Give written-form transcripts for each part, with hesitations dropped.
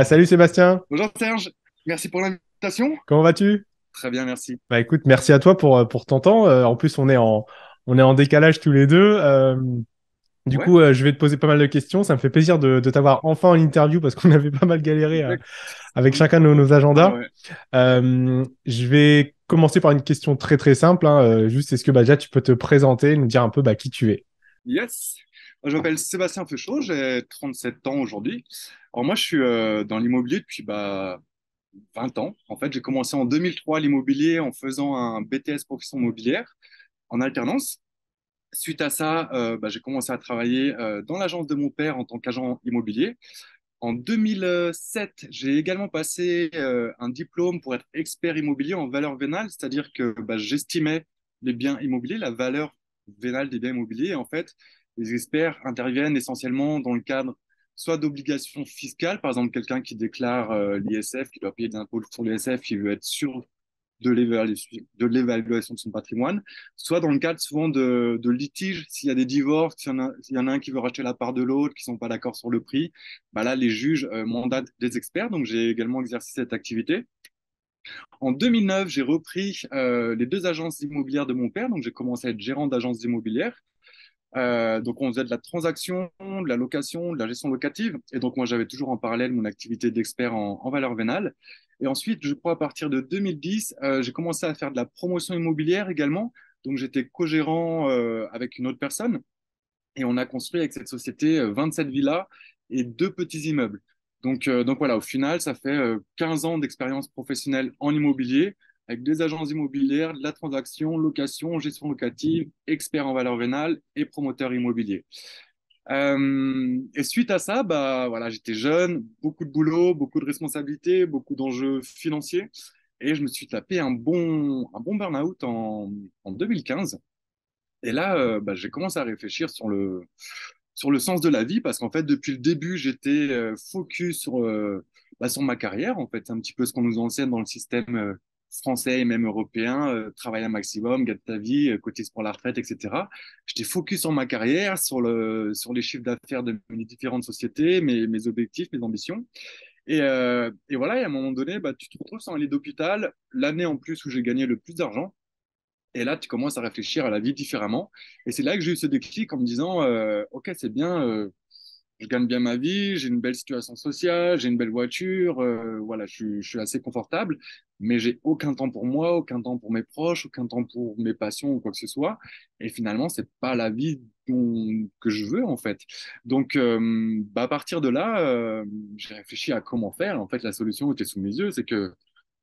Salut Sébastien, Bonjour Serge, merci pour l'invitation. comment vas-tu? Très bien, merci. Écoute, merci à toi pour ton temps. En plus, on est en décalage tous les deux. Du Ouais, coup, je vais te poser pas mal de questions. Ça me fait plaisir de t'avoir enfin en interview parce qu'on avait pas mal galéré avec chacun de nos exactement, agendas. ouais. Je vais commencer par une question très très simple, hein. Juste, est-ce que déjà tu peux te présenter, nous dire un peu qui tu es? Yes. Je m'appelle Sébastien Feuchot, j'ai 37 ans aujourd'hui. Alors moi, je suis dans l'immobilier depuis 20 ans. En fait, j'ai commencé en 2003 l'immobilier en faisant un BTS profession immobilière en alternance. Suite à ça, j'ai commencé à travailler dans l'agence de mon père en tant qu'agent immobilier. En 2007, j'ai également passé un diplôme pour être expert immobilier en valeur vénale, c'est-à-dire que j'estimais les biens immobiliers, la valeur vénale des biens immobiliers. Et en fait, les experts interviennent essentiellement dans le cadre soit d'obligations fiscales, par exemple quelqu'un qui déclare l'ISF, qui doit payer des impôts sur l'ISF, qui veut être sûr de l'évaluation de son patrimoine, soit dans le cadre souvent de litiges, s'il y a des divorces, s'il y en a un qui veut racheter la part de l'autre, qui ne sont pas d'accord sur le prix, là, les juges mandatent des experts, donc j'ai également exercé cette activité. En 2009, j'ai repris les deux agences immobilières de mon père, donc j'ai commencé à être gérant d'agence immobilière. Donc, on faisait de la transaction, de la location, de la gestion locative. Et donc, moi, j'avais toujours en parallèle mon activité d'expert en valeur vénale. Et ensuite, je crois à partir de 2010, j'ai commencé à faire de la promotion immobilière également. Donc, j'étais co-gérant avec une autre personne. Et on a construit avec cette société 27 villas et deux petits immeubles. Donc voilà, au final, ça fait 15 ans d'expérience professionnelle en immobilier, avec des agences immobilières, de la transaction, location, gestion locative, expert en valeur vénale et promoteur immobilier. Et suite à ça, voilà, j'étais jeune, beaucoup de boulot, beaucoup de responsabilités, beaucoup d'enjeux financiers. Et je me suis tapé un bon burn-out en 2015. Et là, j'ai commencé à réfléchir sur le sens de la vie parce qu'en fait, depuis le début, j'étais focus sur ma carrière. En fait, c'est un petit peu ce qu'on nous enseigne dans le système français et même européen. Travaille un maximum, gagne ta vie, cotise pour la retraite, etc. J'étais focus sur ma carrière, sur les chiffres d'affaires de mes différentes sociétés, mes objectifs, mes ambitions. Et voilà, et à un moment donné, tu te retrouves sur un lit d'hôpital, l'année en plus où j'ai gagné le plus d'argent. Et là, tu commences à réfléchir à la vie différemment. Et c'est là que j'ai eu ce déclic en me disant, OK, c'est bien, je gagne bien ma vie, j'ai une belle situation sociale, j'ai une belle voiture, voilà, je suis assez confortable, mais j'ai aucun temps pour moi, aucun temps pour mes proches, aucun temps pour mes passions ou quoi que ce soit. Et finalement, c'est pas la vie que je veux, en fait. Donc, à partir de là, j'ai réfléchi à comment faire. En fait, la solution était sous mes yeux, c'est que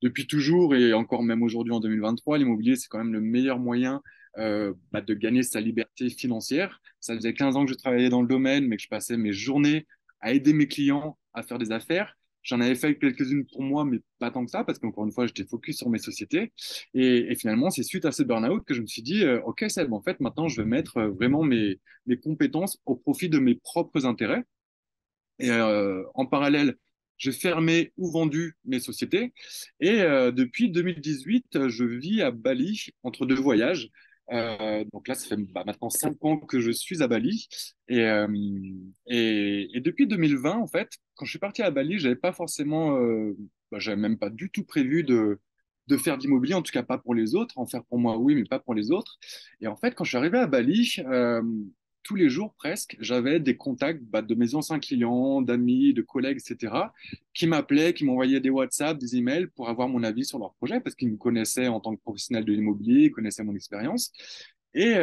depuis toujours et encore même aujourd'hui en 2023, l'immobilier, c'est quand même le meilleur moyen de gagner sa liberté financière. Ça faisait 15 ans que je travaillais dans le domaine, mais que je passais mes journées à aider mes clients à faire des affaires. J'en avais fait quelques-unes pour moi, mais pas tant que ça, parce qu'encore une fois, j'étais focus sur mes sociétés. Et finalement, c'est suite à ce burn-out que je me suis dit, OK, Seb, en fait, maintenant, je vais mettre vraiment mes compétences au profit de mes propres intérêts. Et en parallèle, j'ai fermé ou vendu mes sociétés. Et depuis 2018, je vis à Bali entre deux voyages. Donc là, ça fait maintenant 5 ans que je suis à Bali. Et depuis 2020, en fait, quand je suis parti à Bali, j'avais pas forcément, j'avais même pas du tout prévu de faire d'immobilier, en tout cas pas pour les autres. En faire pour moi, oui, mais pas pour les autres. Et en fait, quand je suis arrivé à Bali, tous les jours presque, j'avais des contacts de mes anciens clients, d'amis, de collègues, etc., qui m'appelaient, qui m'envoyaient des WhatsApp, des emails pour avoir mon avis sur leur projet parce qu'ils me connaissaient en tant que professionnel de l'immobilier, ils connaissaient mon expérience. Et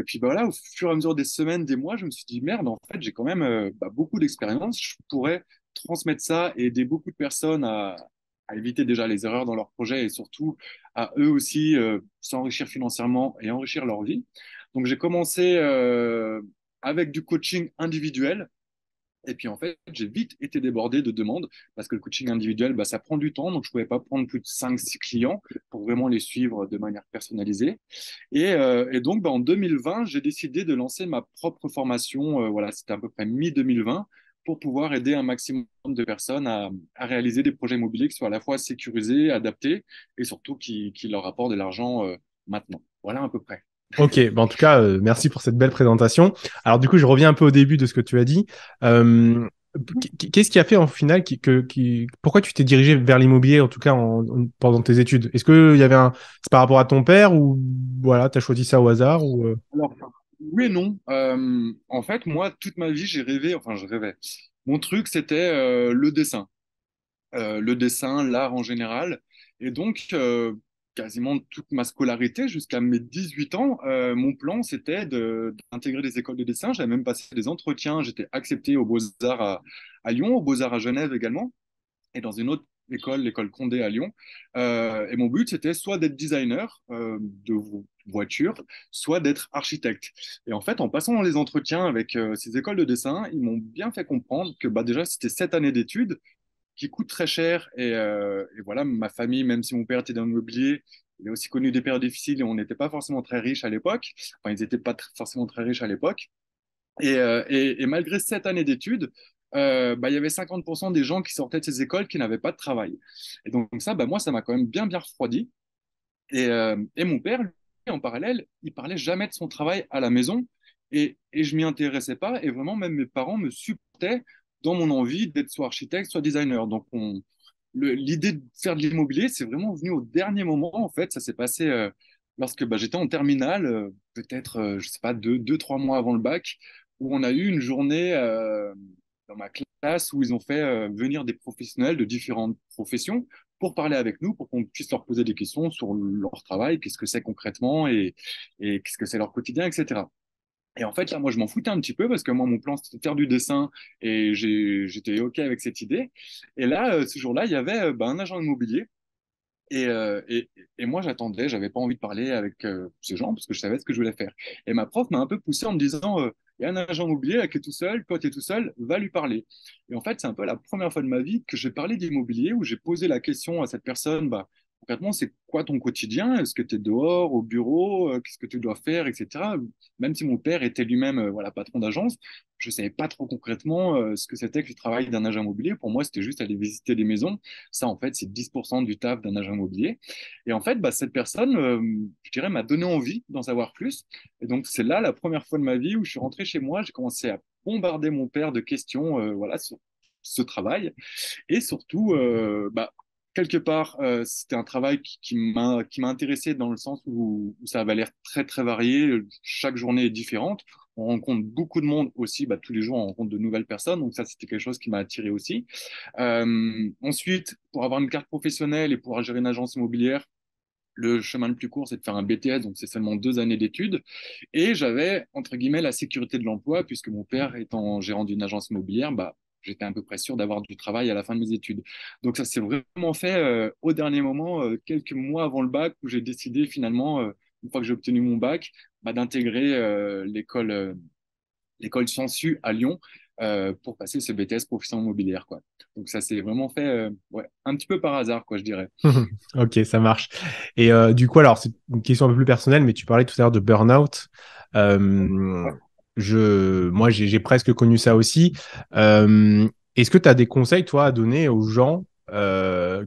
puis voilà, au fur et à mesure des semaines, des mois, je me suis dit, merde, en fait, j'ai quand même beaucoup d'expérience, je pourrais transmettre ça et aider beaucoup de personnes à éviter déjà les erreurs dans leur projet et surtout à eux aussi s'enrichir financièrement et enrichir leur vie. Donc j'ai commencé avec du coaching individuel. Et puis en fait, j'ai vite été débordé de demandes parce que le coaching individuel, ça prend du temps. Donc je pouvais pas prendre plus de 5 6 clients pour vraiment les suivre de manière personnalisée. Et donc en 2020, j'ai décidé de lancer ma propre formation. Voilà, c'était à peu près mi-2020 pour pouvoir aider un maximum de personnes à réaliser des projets immobiliers qui soient à la fois sécurisés, adaptés et surtout qui leur apportent de l'argent maintenant. Voilà à peu près. Ok, en tout cas, merci pour cette belle présentation. Alors du coup, je reviens un peu au début de ce que tu as dit. Qu'est-ce qui a fait en final pourquoi tu t'es dirigé vers l'immobilier, en tout cas pendant tes études? Est-ce que il y avait c'est par rapport à ton père ou voilà, t'as choisi ça au hasard ou Alors, oui et non. En fait, moi, toute ma vie, j'ai rêvé, enfin, je rêvais. Mon truc, c'était le dessin, l'art en général. Et donc, quasiment toute ma scolarité, jusqu'à mes 18 ans, mon plan, c'était d'intégrer des écoles de dessin. J'avais même passé des entretiens. J'étais accepté aux Beaux-Arts à Lyon, aux Beaux-Arts à Genève également, et dans une autre école, l'école Condé à Lyon. Et mon but, c'était soit d'être designer voitures, soit d'être architecte. Et en fait, en passant dans les entretiens avec ces écoles de dessin, ils m'ont bien fait comprendre que bah, déjà, c'était 7 années d'études qui coûtent très cher. Et voilà, ma famille, même si mon père était dans l'immobilier, il a aussi connu des périodes difficiles et on n'était pas forcément très riches à l'époque. Enfin, ils n'étaient pas forcément très riches à l'époque. Et malgré 7 années d'études, bah, il y avait 50% des gens qui sortaient de ces écoles qui n'avaient pas de travail. Et donc ça, bah, moi, ça m'a quand même bien refroidi. Et mon père, lui, en parallèle, il parlait jamais de son travail à la maison. Et je m'y intéressais pas. Et vraiment, même mes parents me supportaient dans mon envie d'être soit architecte, soit designer. Donc l'idée de faire de l'immobilier, c'est vraiment venu au dernier moment. En fait, ça s'est passé lorsque bah, j'étais en terminale, peut-être, je sais pas, 3 mois avant le bac, où on a eu une journée dans ma classe où ils ont fait venir des professionnels de différentes professions pour parler avec nous, pour qu'on puisse leur poser des questions sur leur travail, qu'est-ce que c'est concrètement et qu'est-ce que c'est leur quotidien, etc. Et en fait, là, moi, je m'en foutais un petit peu parce que moi, mon plan, c'était de faire du dessin et j'étais OK avec cette idée. Et là, ce jour-là, il y avait bah, un agent immobilier et, euh, et, et moi, j'attendais, j'avais pas envie de parler avec ces gens parce que je savais ce que je voulais faire. Et ma prof m'a un peu poussé en me disant, il y a un agent immobilier là, qui est tout seul, toi, tu es tout seul, va lui parler. Et en fait, c'est un peu la première fois de ma vie que j'ai parlé d'immobilier, où j'ai posé la question à cette personne, bah, concrètement, c'est quoi ton quotidien? Est-ce que tu es dehors, au bureau? Qu'est-ce que tu dois faire, etc. Même si mon père était lui-même voilà, patron d'agence, je savais pas trop concrètement ce que c'était que le travail d'un agent immobilier. Pour moi, c'était juste aller visiter des maisons. Ça, en fait, c'est 10% du taf d'un agent immobilier. Et en fait, bah, cette personne, je dirais, m'a donné envie d'en savoir plus. Et donc, c'est là la première fois de ma vie où je suis rentré chez moi. J'ai commencé à bombarder mon père de questions voilà, sur ce travail. Et surtout, bah, quelque part, c'était un travail qui m'a intéressé dans le sens où ça avait l'air très, très varié. Chaque journée est différente. On rencontre beaucoup de monde aussi. Bah, tous les jours, on rencontre de nouvelles personnes. Donc ça, c'était quelque chose qui m'a attiré aussi. Ensuite, pour avoir une carte professionnelle et pouvoir gérer une agence immobilière, le chemin le plus court, c'est de faire un BTS, donc c'est seulement 2 années d'études. Et j'avais, entre guillemets, la sécurité de l'emploi, puisque mon père étant gérant d'une agence immobilière, bah, j'étais à peu près sûr d'avoir du travail à la fin de mes études. Donc ça s'est vraiment fait au dernier moment, quelques mois avant le bac, où j'ai décidé finalement, une fois que j'ai obtenu mon bac, bah, d'intégrer l'école Sansu à Lyon pour passer ce BTS profession immobilière, quoi. Donc ça s'est vraiment fait ouais, un petit peu par hasard, quoi, je dirais. Ok, ça marche. Et du coup, alors, c'est une question un peu plus personnelle, mais tu parlais tout à l'heure de burn-out. Euh, Ouais. moi, j'ai presque connu ça aussi. Est-ce que tu as des conseils, toi, à donner aux gens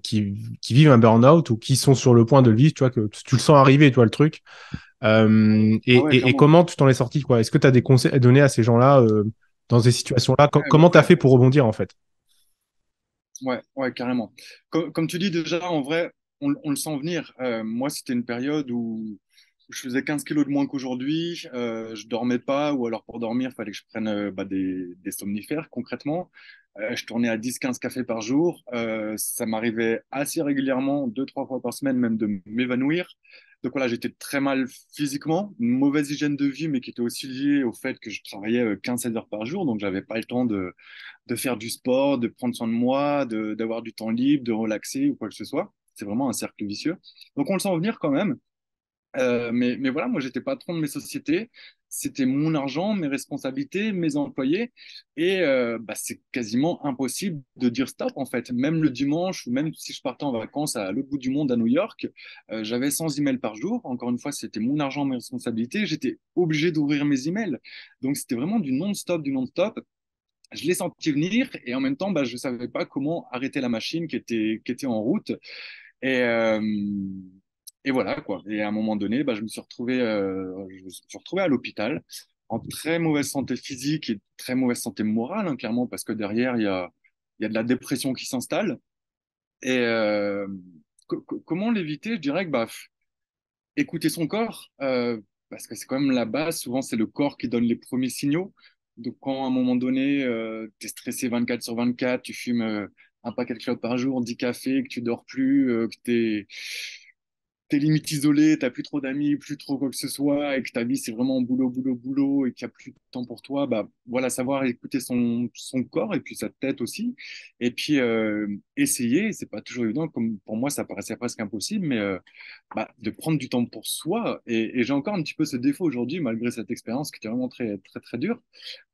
qui vivent un burn-out ou qui sont sur le point de le vivre, tu vois, que tu le sens arriver, toi, le truc. Ah ouais, Et clairement. comment tu t'en es sorti, quoi? Est-ce que tu as des conseils à donner à ces gens-là dans ces situations-là? Ouais, Comment tu as ouais, fait pour rebondir, en fait? ouais, ouais, carrément. Comme tu dis déjà, en vrai, on le sent venir. Moi, c'était une période où je faisais 15 kilos de moins qu'aujourd'hui. Je dormais pas, ou alors pour dormir, il fallait que je prenne bah, des somnifères, concrètement. Je tournais à 10-15 cafés par jour. Ça m'arrivait assez régulièrement, 2-3 fois par semaine, même de m'évanouir. Donc voilà, j'étais très mal physiquement, une mauvaise hygiène de vie, mais qui était aussi liée au fait que je travaillais 15-16 heures par jour, donc j'avais pas le temps de faire du sport, de prendre soin de moi, d'avoir du temps libre, de relaxer ou quoi que ce soit. C'est vraiment un cercle vicieux. Donc on le sent venir quand même. Mais voilà, moi j'étais patron de mes sociétés. C'était mon argent, mes responsabilités, mes employés. Et bah, c'est quasiment impossible de dire stop en fait. Même le dimanche ou même si je partais en vacances à l'autre bout du monde à New York, j'avais 100 emails par jour. Encore une fois, c'était mon argent, mes responsabilités. J'étais obligé d'ouvrir mes emails. Donc c'était vraiment du non-stop, du non-stop. Je l'ai senti venir et en même temps, bah, je ne savais pas comment arrêter la machine qui était en route. Et, euh, et voilà, quoi. Et à un moment donné, bah, je me suis retrouvé à l'hôpital en très mauvaise santé physique et très mauvaise santé morale, hein, clairement, parce que derrière, il y a de la dépression qui s'installe. Et comment l'éviter? Je dirais que écouter son corps, parce que c'est quand même la base. Souvent, c'est le corps qui donne les premiers signaux. Donc, quand à un moment donné, tu es stressé 24 sur 24, tu fumes un paquet de clopes par jour, 10 cafés, que tu dors plus, que t'es limite isolé, t'as plus trop d'amis, plus trop quoi que ce soit, et que ta vie c'est vraiment boulot, boulot, boulot, et qu'il n'y a plus de temps pour toi, bah voilà, savoir écouter son corps et puis sa tête aussi, et puis essayer, c'est pas toujours évident, comme pour moi ça paraissait presque impossible, mais de prendre du temps pour soi, et j'ai encore un petit peu ce défaut aujourd'hui, malgré cette expérience qui était vraiment très, très, très dure,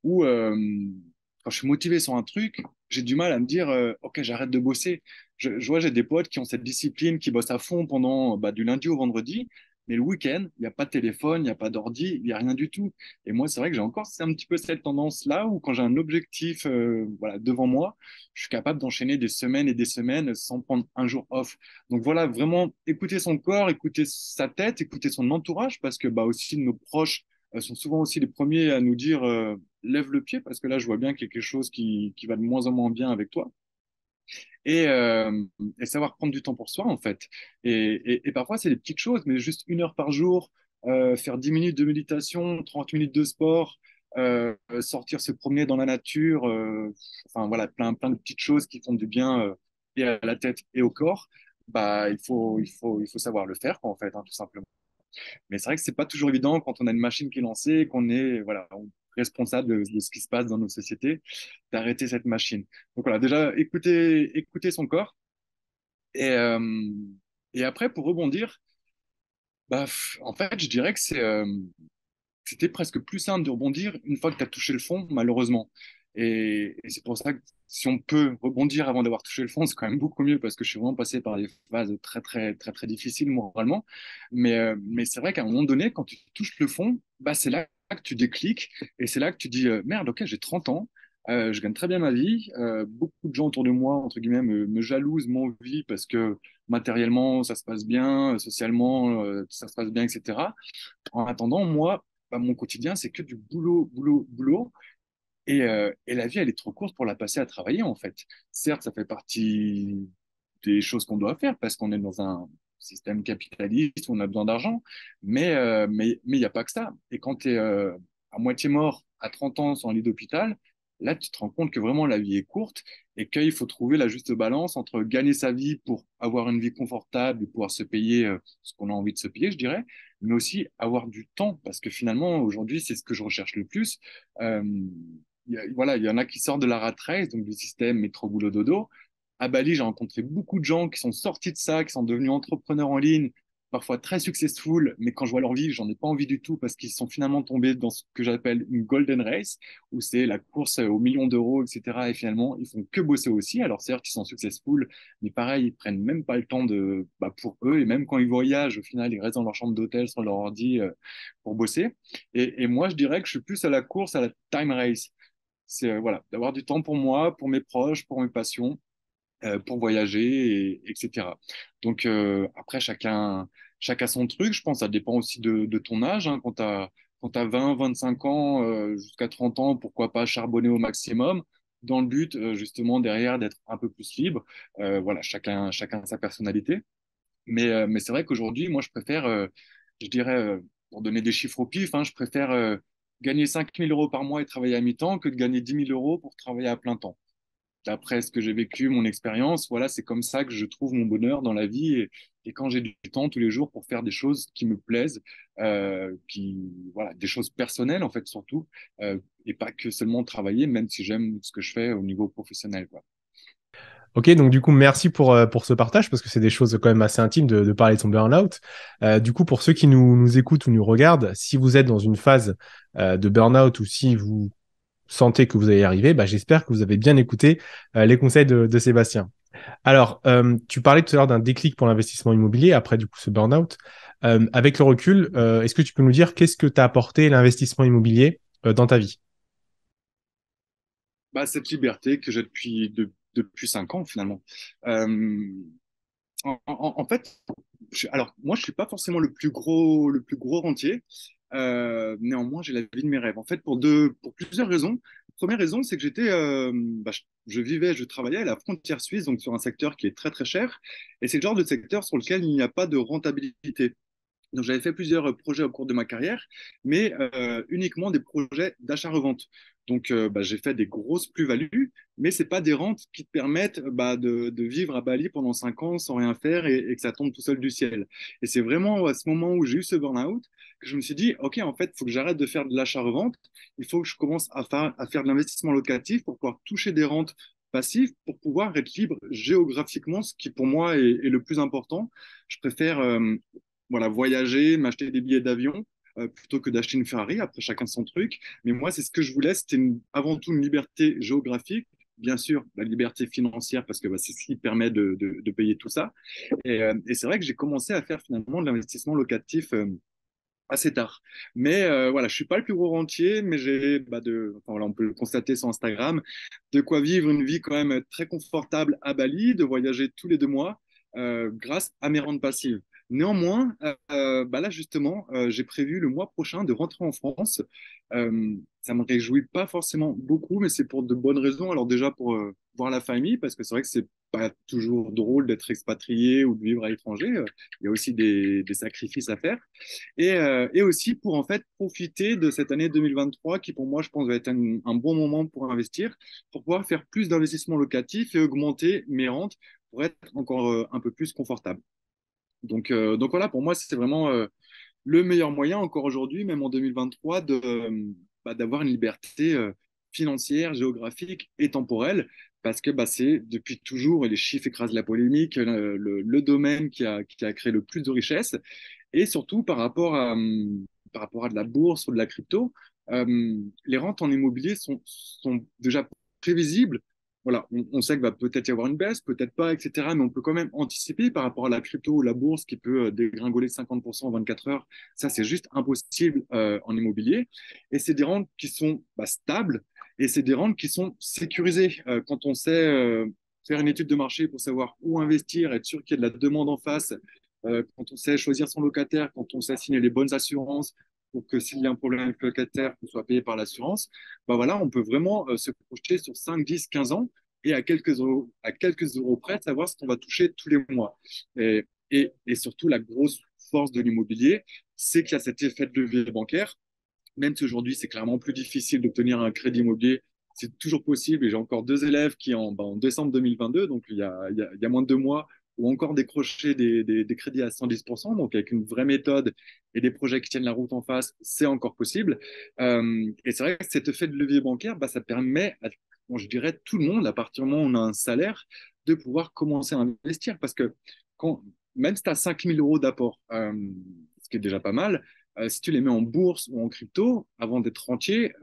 où quand je suis motivé sur un truc, j'ai du mal à me dire ok, j'arrête de bosser. Je vois, j'ai des potes qui ont cette discipline, qui bossent à fond pendant du lundi au vendredi, mais le week-end, il n'y a pas de téléphone, il n'y a pas d'ordi, il n'y a rien du tout. Et moi, c'est vrai que j'ai encore c'est un petit peu cette tendance-là où quand j'ai un objectif voilà, devant moi, je suis capable d'enchaîner des semaines et des semaines sans prendre un jour off. Donc voilà, vraiment écouter son corps, écouter sa tête, écouter son entourage, parce que aussi nos proches sont souvent aussi les premiers à nous dire lève le pied parce que là, je vois bien quelque chose qui va de moins en moins bien avec toi. Et, euh, et savoir prendre du temps pour soi, en fait. Et parfois, c'est des petites choses, mais juste 1 heure par jour, faire 10 minutes de méditation, 30 minutes de sport, sortir se promener dans la nature, enfin voilà, plein, plein de petites choses qui font du bien et à la tête et au corps. Il faut savoir le faire, quoi, en fait, hein, tout simplement. Mais c'est vrai que c'est pas toujours évident quand on a une machine qui est lancée, qu'on est voilà, responsable de ce qui se passe dans nos sociétés, d'arrêter cette machine. Donc voilà, déjà écouter son corps et et après pour rebondir, en fait, je dirais que c'était presque plus simple de rebondir une fois que tu as touché le fond, malheureusement. Et c'est pour ça que si on peut rebondir avant d'avoir touché le fond, c'est quand même beaucoup mieux parce que je suis vraiment passé par des phases très, très, très, très difficiles moralement. Mais c'est vrai qu'à un moment donné, quand tu touches le fond, c'est là que tu décliques et c'est là que tu dis merde, ok, j'ai 30 ans. Je gagne très bien ma vie. Beaucoup de gens autour de moi, entre guillemets, me jalousent mon vie parce que matériellement, ça se passe bien, socialement, ça se passe bien, etc. En attendant, moi, mon quotidien, c'est que du boulot, boulot, boulot. Et la vie, elle est trop courte pour la passer à travailler, en fait. Certes, ça fait partie des choses qu'on doit faire parce qu'on est dans un système capitaliste où on a besoin d'argent. Mais il n'y a pas que ça. Et quand tu es à moitié mort à 30 ans sur un lit d'hôpital, là, tu te rends compte que vraiment la vie est courte et qu'il faut trouver la juste balance entre gagner sa vie pour avoir une vie confortable et pouvoir se payer ce qu'on a envie de se payer, je dirais, mais aussi avoir du temps parce que finalement, aujourd'hui, c'est ce que je recherche le plus. Euh, voilà, il y en a qui sortent de la rat race, donc du système métro boulot dodo. À Bali, j'ai rencontré beaucoup de gens qui sont sortis de ça, qui sont devenus entrepreneurs en ligne, parfois très successful, mais quand je vois leur vie, j'en ai pas envie du tout parce qu'ils sont finalement tombés dans ce que j'appelle une golden race, où c'est la course aux millions d'euros, etc. Et finalement, ils font que bosser aussi. Alors certes, ils sont successful, mais pareil, ils prennent même pas le temps pour eux, et même quand ils voyagent, au final, ils restent dans leur chambre d'hôtel sur leur ordi pour bosser. Et moi, je dirais que je suis plus à la course, à la time race. C'est voilà, d'avoir du temps pour moi, pour mes proches, pour mes passions, pour voyager, etc. Donc après, chacun son truc. Je pense que ça dépend aussi de ton âge. Hein. Quand tu as 20, 25 ans, jusqu'à 30 ans, pourquoi pas charbonner au maximum dans le but justement derrière d'être un peu plus libre. Voilà, chacun sa personnalité. Mais c'est vrai qu'aujourd'hui, moi, je préfère, je dirais, pour donner des chiffres au pif, hein, je préfère gagner 5 000 € par mois et travailler à mi-temps que de gagner 10 000 € pour travailler à plein temps. D'après ce que j'ai vécu, mon expérience, voilà, c'est comme ça que je trouve mon bonheur dans la vie et quand j'ai du temps tous les jours pour faire des choses qui me plaisent, voilà, des choses personnelles en fait surtout, et pas que seulement travailler, même si j'aime ce que je fais au niveau professionnel, quoi. Ok, donc du coup, merci pour ce partage, parce que c'est des choses quand même assez intimes de parler de son burn-out. Du coup, pour ceux qui nous écoutent ou nous regardent, si vous êtes dans une phase de burn-out ou si vous sentez que vous allez y arriver, j'espère que vous avez bien écouté les conseils de Sébastien. Alors, tu parlais tout à l'heure d'un déclic pour l'investissement immobilier après du coup ce burn-out. Avec le recul, est-ce que tu peux nous dire qu'est-ce que t'a apporté l'investissement immobilier dans ta vie? Cette liberté que j'ai depuis 5 ans finalement. Euh, en fait, alors moi je suis pas forcément le plus gros rentier, Néanmoins, j'ai la vie de mes rêves. En fait, pour plusieurs raisons. Première raison, c'est que je vivais, je travaillais à la frontière suisse, donc sur un secteur qui est très très cher. Et c'est le genre de secteur sur lequel il n'y a pas de rentabilité. Donc, j'avais fait plusieurs projets au cours de ma carrière, mais uniquement des projets d'achat-revente. Donc, j'ai fait des grosses plus-values, mais ce n'est pas des rentes qui te permettent de vivre à Bali pendant 5 ans sans rien faire et que ça tombe tout seul du ciel. Et c'est vraiment à ce moment où j'ai eu ce burn-out que je me suis dit, OK, en fait, il faut que j'arrête de faire de l'achat-revente. Il faut que je commence à faire de l'investissement locatif pour pouvoir toucher des rentes passives, pour pouvoir être libre géographiquement, ce qui pour moi est le plus important. Je préfère voilà, voyager, m'acheter des billets d'avion plutôt que d'acheter une Ferrari. Après, chacun son truc. Mais moi, c'est ce que je voulais. C'était avant tout une liberté géographique. Bien sûr, la liberté financière, parce que c'est ce qui permet de payer tout ça. Et c'est vrai que j'ai commencé à faire finalement de l'investissement locatif assez tard. Mais voilà, je suis pas le plus gros rentier, mais enfin, voilà, on peut le constater sur Instagram, de quoi vivre une vie quand même très confortable à Bali, de voyager tous les 2 mois grâce à mes rentes passives. Néanmoins, là justement, j'ai prévu le mois prochain de rentrer en France. Ça me réjouit pas forcément beaucoup, mais c'est pour de bonnes raisons. Alors déjà pour voir la famille, parce que c'est vrai que c'est pas toujours drôle d'être expatrié ou de vivre à l'étranger. Il y a aussi des sacrifices à faire. Et aussi pour en fait profiter de cette année 2023 qui pour moi je pense va être un bon moment pour investir, pour pouvoir faire plus d'investissements locatifs et augmenter mes rentes pour être encore un peu plus confortable. Donc voilà, pour moi c'est vraiment le meilleur moyen encore aujourd'hui, même en 2023, d'avoir une liberté financière, géographique et temporelle. Parce que c'est depuis toujours, et les chiffres écrasent la polémique, le domaine qui a créé le plus de richesses. Et surtout par rapport à de la bourse ou de la crypto, les rentes en immobilier sont déjà prévisibles. Voilà, on sait qu'il va peut-être y avoir une baisse, peut-être pas, etc. Mais on peut quand même anticiper par rapport à la crypto ou la bourse qui peut dégringoler de 50% en 24 heures. Ça, c'est juste impossible en immobilier. Et c'est des rentes qui sont stables et c'est des rentes qui sont sécurisées. Quand on sait faire une étude de marché pour savoir où investir, être sûr qu'il y a de la demande en face, quand on sait choisir son locataire, quand on sait signer les bonnes assurances pour que s'il y a un problème avec le locataire, qu'on soit payé par l'assurance, voilà, on peut vraiment se projeter sur 5, 10, 15 ans et à quelques euros près, savoir ce qu'on va toucher tous les mois. Et surtout, la grosse force de l'immobilier, c'est qu'il y a cet effet de levier bancaire. Même si aujourd'hui, c'est clairement plus difficile d'obtenir un crédit immobilier, c'est toujours possible. Et j'ai encore 2 élèves qui, en décembre 2022, donc il y a moins de 2 mois, ont encore décroché des crédits à 110%. Donc, avec une vraie méthode et des projets qui tiennent la route en face, c'est encore possible. Et c'est vrai que cet effet de levier bancaire, ça permet à, bon, je dirais, tout le monde, à partir du moment où on a un salaire, de pouvoir commencer à investir. Parce que même si tu as 5 000 euros d'apport, ce qui est déjà pas mal, si tu les mets en bourse ou en crypto, avant d'être rentier,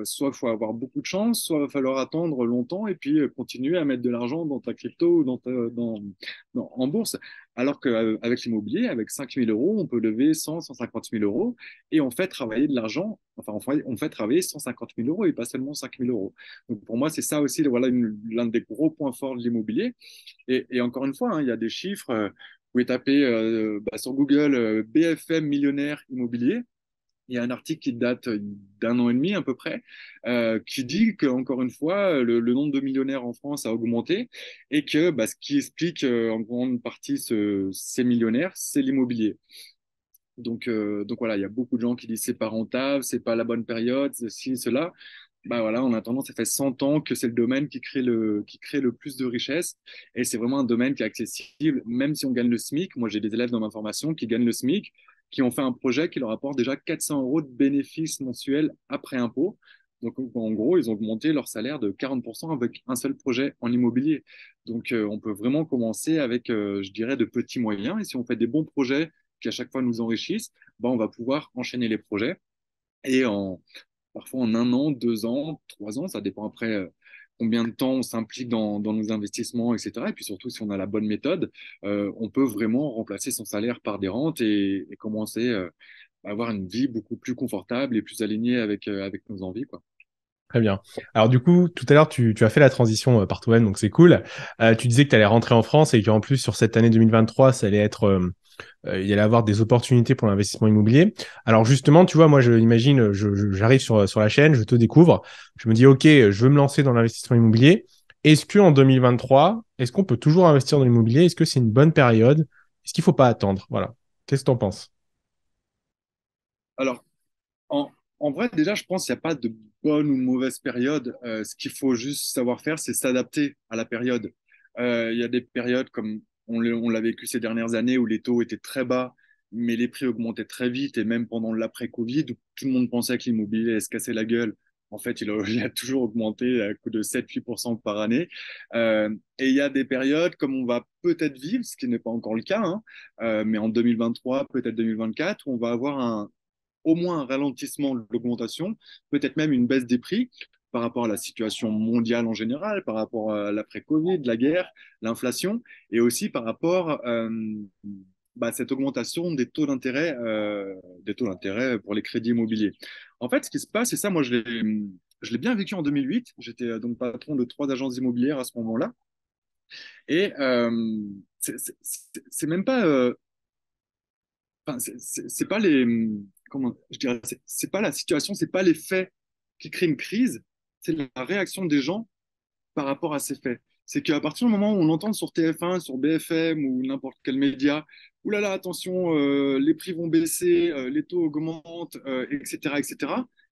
soit il faut avoir beaucoup de chance, soit il va falloir attendre longtemps et puis continuer à mettre de l'argent dans ta crypto ou en bourse. Alors qu'avec l'immobilier, avec 5 000 euros, on peut lever 100, 150 000 euros et on fait travailler de l'argent, enfin on fait travailler 150 000 euros et pas seulement 5 000 euros. Donc pour moi, c'est ça aussi voilà, l'un des gros points forts de l'immobilier. Et encore une fois, hein, il y a des chiffres. Vous pouvez taper sur Google BFM millionnaire immobilier. Il y a un article qui date d'un an et demi à peu près, qui dit qu'encore une fois, le nombre de millionnaires en France a augmenté et que ce qui explique en grande partie ces millionnaires, c'est l'immobilier. Donc voilà, il y a beaucoup de gens qui disent c'est pas rentable, c'est pas la bonne période, ceci, cela. Voilà, en attendant, ça fait 100 ans que c'est le domaine qui crée le plus de richesses. Et c'est vraiment un domaine qui est accessible, même si on gagne le SMIC. Moi, j'ai des élèves dans ma formation qui gagnent le SMIC, qui ont fait un projet qui leur apporte déjà 400 euros de bénéfices mensuels après impôt. Donc, en gros, ils ont augmenté leur salaire de 40% avec un seul projet en immobilier. Donc, on peut vraiment commencer avec, je dirais, de petits moyens. Et si on fait des bons projets qui à chaque fois nous enrichissent, on va pouvoir enchaîner les projets. Et parfois en 1 an, 2 ans, 3 ans, ça dépend après combien de temps on s'implique dans nos investissements, etc. Et puis surtout, si on a la bonne méthode, on peut vraiment remplacer son salaire par des rentes et commencer à avoir une vie beaucoup plus confortable et plus alignée avec nos envies, quoi. Très bien. Alors du coup, tout à l'heure, tu as fait la transition par toi-même, donc c'est cool. Tu disais que tu allais rentrer en France et qu'en plus, sur cette année 2023, ça allait être il y allait avoir des opportunités pour l'investissement immobilier. Alors justement, tu vois, moi, imagine, j'arrive sur la chaîne, je te découvre, je me dis, OK, je veux me lancer dans l'investissement immobilier. Est-ce qu'en 2023, est-ce qu'on peut toujours investir dans l'immobilier? Est-ce que c'est une bonne période? Est-ce qu'il ne faut pas attendre? Voilà. Qu'est-ce que tu en penses? Alors, En, en vrai, déjà, je pense qu'il n'y a pas de bonne ou mauvaise période. Ce qu'il faut juste savoir faire, c'est s'adapter à la période. Il y a des périodes comme on l'a vécu ces dernières années où les taux étaient très bas, mais les prix augmentaient très vite. Et même pendant l'après-Covid, où tout le monde pensait que l'immobilier allait se casser la gueule. En fait, il a toujours augmenté à coup de 7-8% par année. Et il y a des périodes comme on va peut-être vivre, ce qui n'est pas encore le cas, hein, mais en 2023, peut-être 2024, où on va avoir au moins un ralentissement de l'augmentation, peut-être même une baisse des prix par rapport à la situation mondiale en général, par rapport à l'après-Covid, la guerre, l'inflation, et aussi par rapport à cette augmentation des taux d'intérêt pour les crédits immobiliers. En fait, ce qui se passe, et ça, moi, je l'ai bien vécu en 2008. J'étais donc patron de 3 agences immobilières à ce moment-là. Et c'est même pas enfin, c'est pas les, comment je dirais, c'est pas la situation, c'est pas les faits qui créent une crise, c'est la réaction des gens par rapport à ces faits. C'est qu'à partir du moment où on entend sur TF1, sur BFM ou n'importe quel média, ouh là là, attention, les prix vont baisser, les taux augmentent, etc., etc.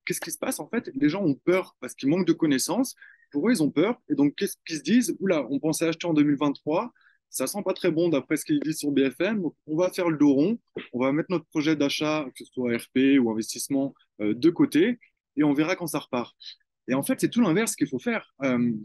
Qu'est-ce qui se passe en fait? Les gens ont peur parce qu'ils manquent de connaissances. Pour eux, ils ont peur. Et donc, qu'est-ce qu'ils se disent? Ouh là, on pensait acheter en 2023. Ça sent pas très bon d'après ce qu'ils disent sur BFM. Donc, on va faire le dos rond. On va mettre notre projet d'achat, que ce soit RP ou investissement, de côté. Et on verra quand ça repart. Et en fait, c'est tout l'inverse qu'il faut faire.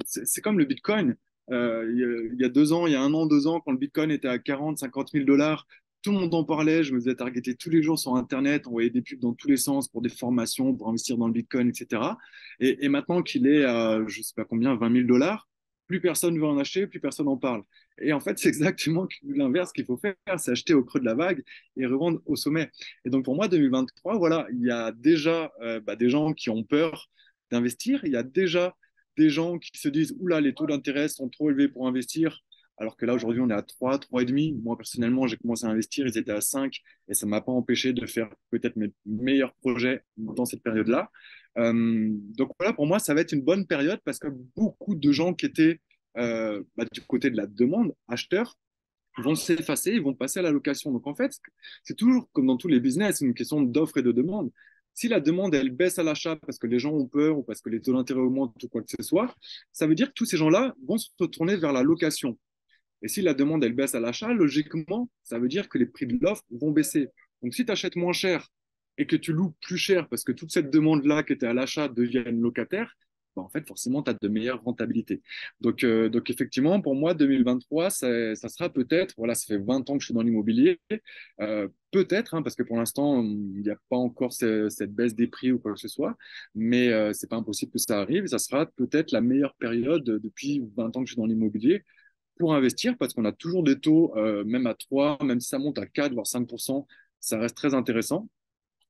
C'est comme le Bitcoin. Il y a 2 ans, il y a 1 an, 2 ans, quand le Bitcoin était à 40, 50 000 dollars, tout le monde en parlait. Je me faisais targeter tous les jours sur Internet. On voyait des pubs dans tous les sens pour des formations, pour investir dans le Bitcoin, etc. Et maintenant qu'il est à, je ne sais pas combien, 20 000 dollars, plus personne veut en acheter, plus personne en parle. Et en fait, c'est exactement l'inverse qu'il faut faire. C'est acheter au creux de la vague et revendre au sommet. Et donc, pour moi, 2023, voilà, il y a déjà des gens qui ont peur d'investir. Il y a déjà des gens qui se disent, oula, les taux d'intérêt sont trop élevés pour investir, alors que là, aujourd'hui, on est à 3, 3,5. Moi, personnellement, j'ai commencé à investir, ils étaient à 5, et ça ne m'a pas empêché de faire peut-être mes meilleurs projets dans cette période-là. Donc voilà, pour moi, ça va être une bonne période parce que beaucoup de gens qui étaient du côté de la demande, acheteurs, vont s'effacer, ils vont passer à la location. Donc en fait, c'est toujours comme dans tous les business, une question d'offre et de demande. Si la demande, elle baisse à l'achat parce que les gens ont peur ou parce que les taux d'intérêt augmentent ou quoi que ce soit, ça veut dire que tous ces gens-là vont se retourner vers la location. Et si la demande, elle baisse à l'achat, logiquement, ça veut dire que les prix de l'offre vont baisser. Donc si tu achètes moins cher et que tu loues plus cher parce que toute cette demande-là qui était à l'achat devienne locataire, bah, en fait, forcément, tu as de meilleures rentabilités. Donc effectivement, pour moi, 2023, ça sera peut-être, voilà, ça fait 20 ans que je suis dans l'immobilier, peut-être, hein, parce que pour l'instant, il n'y a pas encore cette baisse des prix ou quoi que ce soit, mais c'est pas impossible que ça arrive. Et ça sera peut-être la meilleure période depuis 20 ans que je suis dans l'immobilier pour investir parce qu'on a toujours des taux, même à 3, même si ça monte à 4, voire 5%, ça reste très intéressant.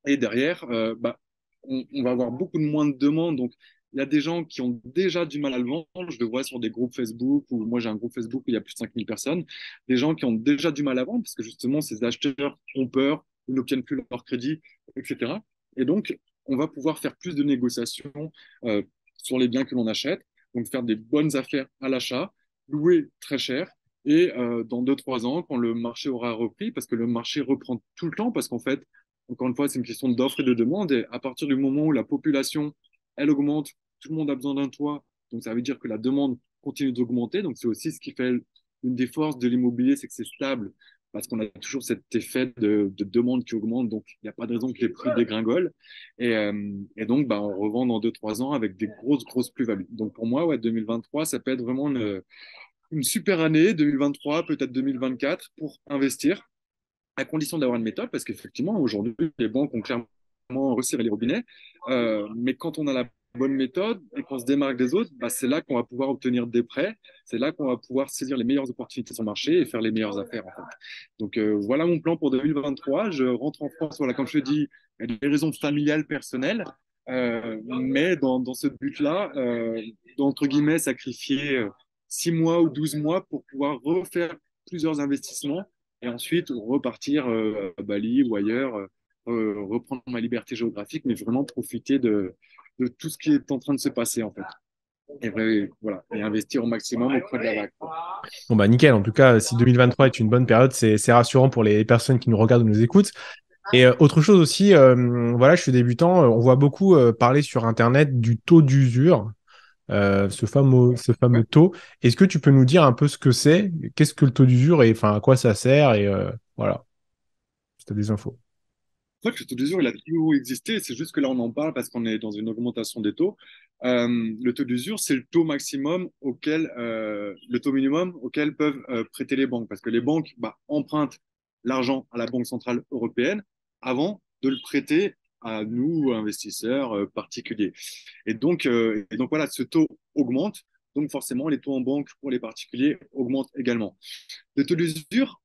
Et derrière, on va avoir beaucoup de moins de demandes. Donc, il y a des gens qui ont déjà du mal à le vendre. Je le vois sur des groupes Facebook, ou moi j'ai un groupe Facebook où il y a plus de 5000 personnes. Des gens qui ont déjà du mal à vendre parce que justement, ces acheteurs ont peur, ils n'obtiennent plus leur crédit, etc. Et donc, on va pouvoir faire plus de négociations sur les biens que l'on achète. Donc, faire des bonnes affaires à l'achat, louer très cher. Et dans 2, 3 ans, quand le marché aura repris, parce que le marché reprend tout le temps, parce qu'en fait, encore une fois, c'est une question d'offre et de demande. Et à partir du moment où la population, elle augmente, tout le monde a besoin d'un toit. Donc, ça veut dire que la demande continue d'augmenter. Donc, c'est aussi ce qui fait une des forces de l'immobilier, c'est que c'est stable parce qu'on a toujours cet effet de demande qui augmente. Donc, il n'y a pas de raison que les prix dégringolent. Et donc, on revend dans 2, 3 ans avec des grosses, grosses plus-values. Donc, pour moi, ouais, 2023, ça peut être vraiment une super année, 2023, peut-être 2024, pour investir à condition d'avoir une méthode, parce qu'effectivement, aujourd'hui, les banques ont clairement resserré les robinets. Mais quand on a la bonne méthode et qu'on se démarque des autres, c'est là qu'on va pouvoir obtenir des prêts, c'est là qu'on va pouvoir saisir les meilleures opportunités sur le marché et faire les meilleures affaires, en fait. Donc, voilà mon plan pour 2023. Je rentre en France, voilà, comme je te dis, il y a des raisons familiales, personnelles. Mais dans ce but-là, d'entre guillemets, sacrifier 6 mois ou 12 mois pour pouvoir refaire plusieurs investissements et ensuite repartir à Bali ou ailleurs, reprendre ma liberté géographique, mais vraiment profiter de tout ce qui est en train de se passer en fait. Voilà, et investir au maximum auprès de la vague. Bon, bah, nickel. En tout cas, si 2023 est une bonne période, c'est rassurant pour les personnes qui nous regardent ou nous écoutent. Et autre chose aussi, voilà, je suis débutant, on voit beaucoup parler sur Internet du taux d'usure, ce fameux Ouais. taux. Est-ce que tu peux nous dire un peu ce que c'est? Qu'est-ce que le taux d'usure et enfin à quoi ça sert? Et voilà, si tu as des infos. En fait, le taux d'usure, il a toujours existé. C'est juste que là, on en parle parce qu'on est dans une augmentation des taux. Le taux d'usure, c'est le taux maximum auquel, le taux minimum auquel peuvent prêter les banques. Parce que les banques empruntent l'argent à la Banque centrale européenne avant de le prêter à nous, investisseurs particuliers. Et donc, voilà, ce taux augmente. Donc, forcément, les taux en banque pour les particuliers augmentent également. Le taux d'usure,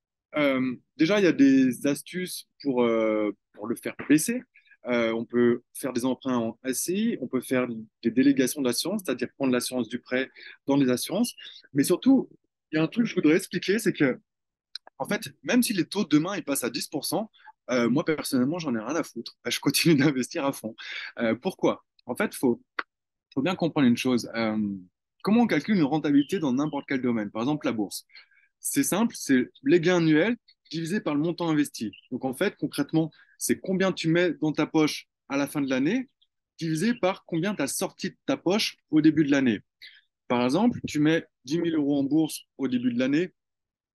déjà, il y a des astuces pour le faire baisser. On peut faire des emprunts en SCI, on peut faire des délégations d'assurance, c'est-à-dire prendre l'assurance du prêt dans les assurances. Mais surtout, il y a un truc que je voudrais expliquer, c'est que, en fait, même si les taux demain ils passent à 10%, moi, personnellement, j'en ai rien à foutre. Je continue d'investir à fond. Pourquoi? En fait, faut bien comprendre une chose. Comment on calcule une rentabilité dans n'importe quel domaine? Par exemple, la bourse. C'est simple, c'est les gains annuels divisés par le montant investi. Donc en fait, concrètement, c'est combien tu mets dans ta poche à la fin de l'année divisé par combien tu as sorti de ta poche au début de l'année. Par exemple, tu mets 10 000 euros en bourse au début de l'année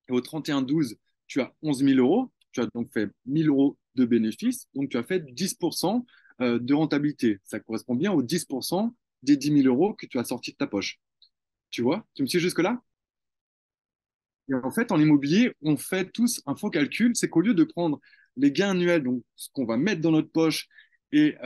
et au 31-12, tu as 11 000 euros. Tu as donc fait 1 000 euros de bénéfices. Donc tu as fait 10% de rentabilité. Ça correspond bien aux 10% des 10 000 euros que tu as sortis de ta poche. Tu vois? Tu me suis jusque-là? Et en fait, en immobilier, on fait tous un faux calcul, c'est qu'au lieu de prendre les gains annuels, donc ce qu'on va mettre dans notre poche et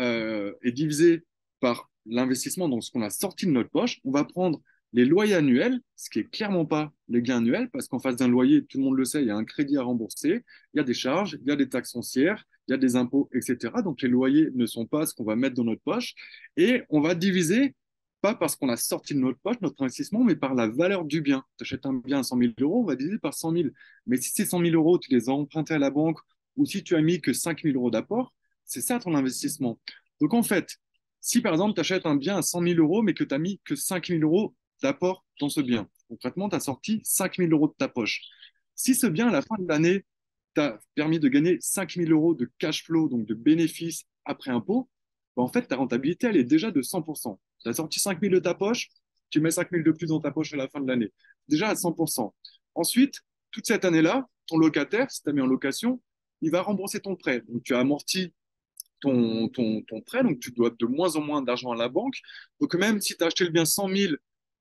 diviser par l'investissement, donc ce qu'on a sorti de notre poche, on va prendre les loyers annuels, ce qui est clairement pas les gains annuels, parce qu'en face d'un loyer, tout le monde le sait, il y a un crédit à rembourser, il y a des charges, il y a des taxes foncières, il y a des impôts, etc. Donc les loyers ne sont pas ce qu'on va mettre dans notre poche, et on va diviser pas parce qu'on a sorti de notre poche notre investissement, mais par la valeur du bien. Tu achètes un bien à 100 000 euros, on va diviser par 100 000. Mais si ces 100 000 euros, tu les as empruntés à la banque ou si tu as mis que 5 000 euros d'apport, c'est ça ton investissement. Donc en fait, si par exemple tu achètes un bien à 100 000 euros, mais que tu as mis que 5 000 euros d'apport dans ce bien, concrètement, tu as sorti 5 000 euros de ta poche. Si ce bien, à la fin de l'année, t'a permis de gagner 5 000 euros de cash flow, donc de bénéfices après impôt, en fait, ta rentabilité, elle est déjà de 100%. Tu as sorti 5 000 de ta poche, tu mets 5 000 de plus dans ta poche à la fin de l'année. Déjà à 100%. Ensuite, toute cette année-là, ton locataire, si tu as mis en location, il va rembourser ton prêt. Donc, tu as amorti ton prêt, donc tu dois de moins en moins d'argent à la banque. Donc, même si tu as acheté le bien 100 000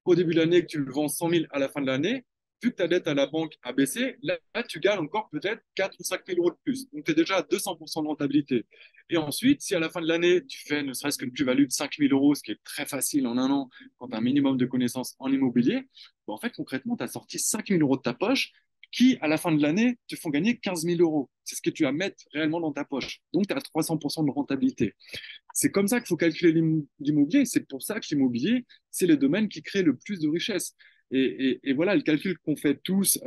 au début de l'année et que tu le vends 100 000 à la fin de l'année, vu que ta dette à la banque a baissé, là, tu gagnes encore peut-être 4 ou 5 000 euros de plus. Donc, tu es déjà à 200% de rentabilité. Et ensuite, si à la fin de l'année, tu fais ne serait-ce qu'une plus-value de 5 000 euros, ce qui est très facile en un an quand tu as un minimum de connaissances en immobilier, en fait, concrètement, tu as sorti 5 000 euros de ta poche qui, à la fin de l'année, te font gagner 15 000 euros. C'est ce que tu vas mettre réellement dans ta poche. Donc, tu as 300% de rentabilité. C'est comme ça qu'il faut calculer l'immobilier. C'est pour ça que l'immobilier, c'est le domaine qui crée le plus de richesse. Et voilà, le calcul qu'on fait tous,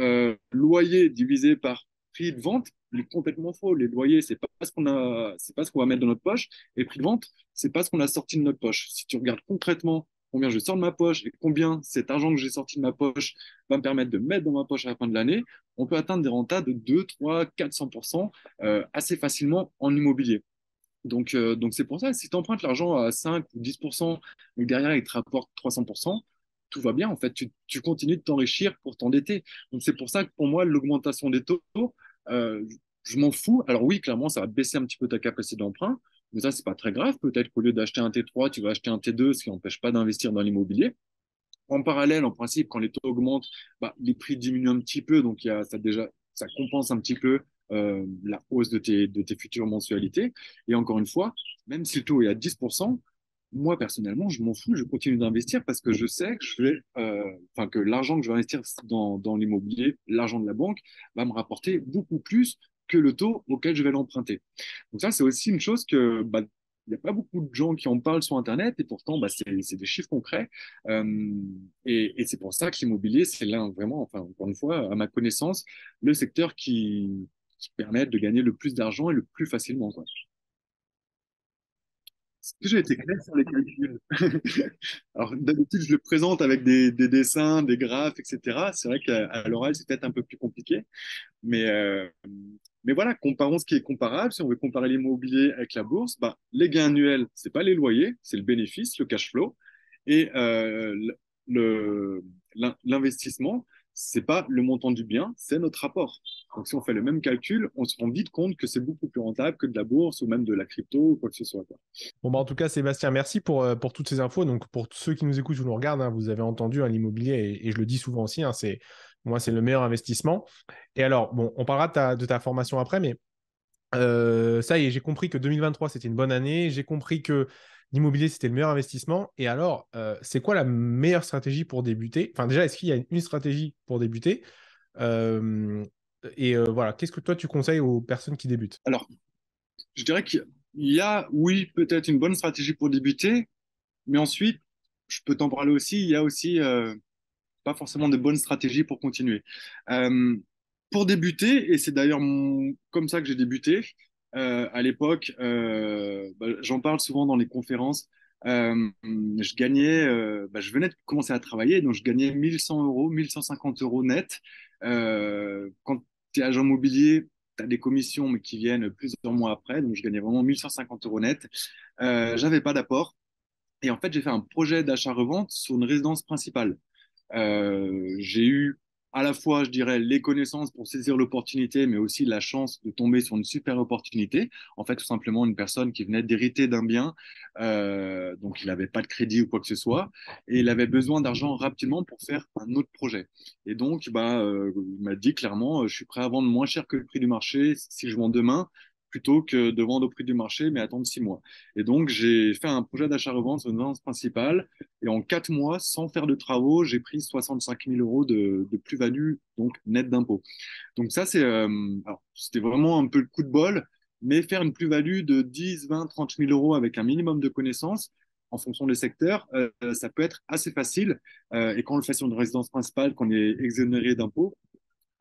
loyer divisé par prix de vente, il est complètement faux. Les loyers, c'est pas ce qu'on va mettre dans notre poche. Et prix de vente, c'est pas ce qu'on a sorti de notre poche. Si tu regardes concrètement combien je sors de ma poche et combien cet argent que j'ai sorti de ma poche va me permettre de mettre dans ma poche à la fin de l'année, on peut atteindre des rentas de 2, 3, 400% assez facilement en immobilier. Donc c'est pour ça, si tu empruntes l'argent à 5 ou 10%, et derrière il te rapporte 300%, tout va bien. En fait, tu continues de t'enrichir pour t'endetter. Donc c'est pour ça que pour moi, l'augmentation des taux, euh, je m'en fous. Alors oui, clairement, ça va baisser un petit peu ta capacité d'emprunt, mais ça, c'est pas très grave. Peut-être qu'au lieu d'acheter un T3, tu vas acheter un T2, ce qui n'empêche pas d'investir dans l'immobilier. En parallèle, en principe, quand les taux augmentent, les prix diminuent un petit peu, donc ça compense un petit peu la hausse de tes futures mensualités. Et encore une fois, même si le taux est à 10%, moi personnellement, je m'en fous, je continue d'investir parce que je sais que enfin, que l'argent que je vais investir dans l'immobilier, l'argent de la banque, va me rapporter beaucoup plus que le taux auquel je vais l'emprunter. Donc ça, c'est aussi une chose que il n'y a pas beaucoup de gens qui en parlent sur Internet et pourtant, bah, c'est des chiffres concrets. Euh, et c'est pour ça que l'immobilier, c'est l'un vraiment, enfin, encore une fois, à ma connaissance, le secteur qui permet de gagner le plus d'argent et le plus facilement, quoi. Est-ce que j'ai été clair sur les calculs? Alors, d'habitude, je le présente avec des dessins, des graphes, etc. C'est vrai qu'à l'oral, c'est peut-être un peu plus compliqué. Mais, euh, mais voilà, comparons ce qui est comparable. Si on veut comparer l'immobilier avec la bourse, bah, les gains annuels, c'est pas les loyers, c'est le bénéfice, le cash flow. Et le, l'investissement, c'est pas le montant du bien, c'est notre rapport. Donc, si on fait le même calcul, on se rend vite compte que c'est beaucoup plus rentable que de la bourse ou même de la crypto ou quoi que ce soit, quoi. Bon, bah, en tout cas, Sébastien, merci pour toutes ces infos. Donc, pour tous ceux qui nous écoutent ou nous regardent, hein, vous avez entendu hein, l'immobilier, et je le dis souvent aussi, hein, moi, c'est le meilleur investissement. Et alors, bon, on parlera de ta formation après, mais ça y est, j'ai compris que 2023, c'était une bonne année. J'ai compris que l'immobilier, c'était le meilleur investissement. Et alors, c'est quoi la meilleure stratégie pour débuter? Enfin, déjà, est-ce qu'il y a une stratégie pour débuter? Euh, voilà, qu'est-ce que toi, tu conseilles aux personnes qui débutent? Alors, je dirais qu'il y a, oui, peut-être une bonne stratégie pour débuter, mais ensuite, je peux t'en parler aussi, il y a aussi pas forcément de bonnes stratégies pour continuer. Euh, pour débuter, et c'est d'ailleurs comme ça que j'ai débuté, à l'époque, bah, j'en parle souvent dans les conférences, je gagnais, bah, je venais de commencer à travailler, donc je gagnais 1100 euros, 1150 € net. Quand tu es agent immobilier, tu as des commissions mais qui viennent plusieurs mois après, donc je gagnais vraiment 1150 € net. J'avais pas d'apport. Et en fait, j'ai fait un projet d'achat-revente sur une résidence principale. J'ai eu à la fois, je dirais, les connaissances pour saisir l'opportunité, mais aussi la chance de tomber sur une super opportunité. En fait, tout simplement, une personne qui venait d'hériter d'un bien, donc il n'avait pas de crédit ou quoi que ce soit, et il avait besoin d'argent rapidement pour faire un autre projet. Et donc, bah, il m'a dit clairement, je suis prêt à vendre moins cher que le prix du marché si je vends demain, plutôt que de vendre au prix du marché, mais attendre 6 mois. Et donc, j'ai fait un projet d'achat-revente sur une résidence principale. Et en 4 mois, sans faire de travaux, j'ai pris 65 000 euros de plus-value, donc net d'impôt. Donc ça, alors, c'était vraiment un peu le coup de bol, mais faire une plus-value de 10, 20, 30 000 euros avec un minimum de connaissances, en fonction des secteurs, ça peut être assez facile. Et quand on le fait sur une résidence principale, qu'on est exonéré d'impôts,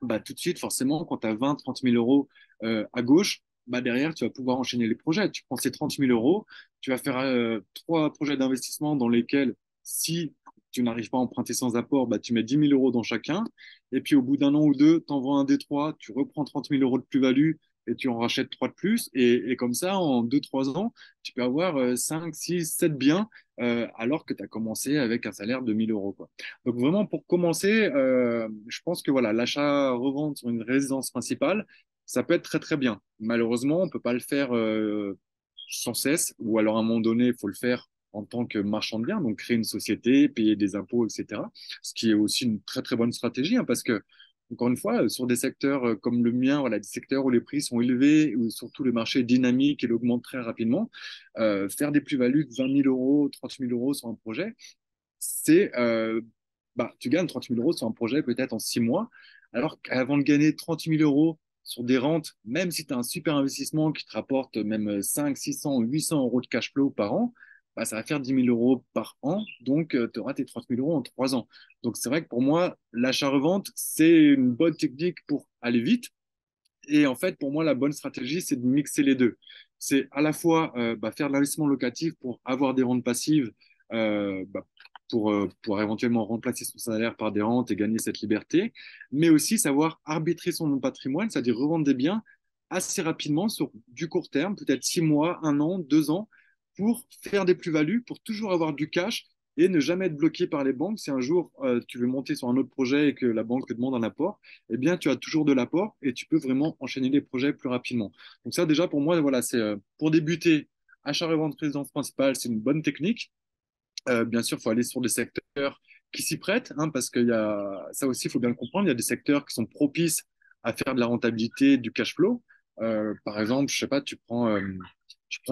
bah, tout de suite, forcément, quand tu as 20, 30 000 euros à gauche, bah, derrière, tu vas pouvoir enchaîner les projets. Tu prends ces 30 000 euros, tu vas faire 3 projets d'investissement dans lesquels, si tu n'arrives pas à emprunter sans apport, bah, tu mets 10 000 euros dans chacun. Et puis, au bout d'un an ou deux, tu en vends un des trois, tu reprends 30 000 euros de plus-value et tu en rachètes trois de plus. Et comme ça, en 2, 3 ans, tu peux avoir 5, 6, 7 biens alors que tu as commencé avec un salaire de 1 000 euros, quoi. Donc vraiment, pour commencer, je pense que voilà, l'achat-revente sur une résidence principale, ça peut être très très bien. Malheureusement, on peut pas le faire sans cesse, ou alors à un moment donné, il faut le faire en tant que marchand de biens, donc créer une société, payer des impôts, etc. Ce qui est aussi une très très bonne stratégie, hein, parce que encore une fois, sur des secteurs comme le mien, voilà, des secteurs où les prix sont élevés, où surtout le marché est dynamique et il augmente très rapidement, faire des plus-values de 20 000 euros, 30 000 euros sur un projet, c'est bah, tu gagnes 30 000 euros sur un projet peut-être en 6 mois, alors qu'avant de gagner 30 000 euros sur des rentes, même si tu as un super investissement qui te rapporte même 5, 600, 800 euros de cash flow par an, bah, ça va faire 10 000 euros par an, donc tu auras tes 30 000 euros en 3 ans. Donc c'est vrai que pour moi, l'achat-revente, c'est une bonne technique pour aller vite. Et en fait, pour moi, la bonne stratégie, c'est de mixer les deux. C'est à la fois bah, faire de l'investissement locatif pour avoir des rentes passives, bah, pour éventuellement remplacer son salaire par des rentes et gagner cette liberté, mais aussi savoir arbitrer son patrimoine, c'est-à-dire revendre des biens assez rapidement sur du court terme, peut-être 6 mois, 1 an, 2 ans, pour faire des plus-values, pour toujours avoir du cash et ne jamais être bloqué par les banques. Si un jour tu veux monter sur un autre projet et que la banque te demande un apport, eh bien tu as toujours de l'apport et tu peux vraiment enchaîner les projets plus rapidement. Donc ça déjà pour moi, voilà, c'est pour débuter, achat-revente résidence principale, c'est une bonne technique. Bien sûr, il faut aller sur des secteurs qui s'y prêtent, hein, parce qu'il y a ça aussi, il faut bien le comprendre. Il y a des secteurs qui sont propices à faire de la rentabilité, du cash flow. Par exemple, je sais pas, tu prends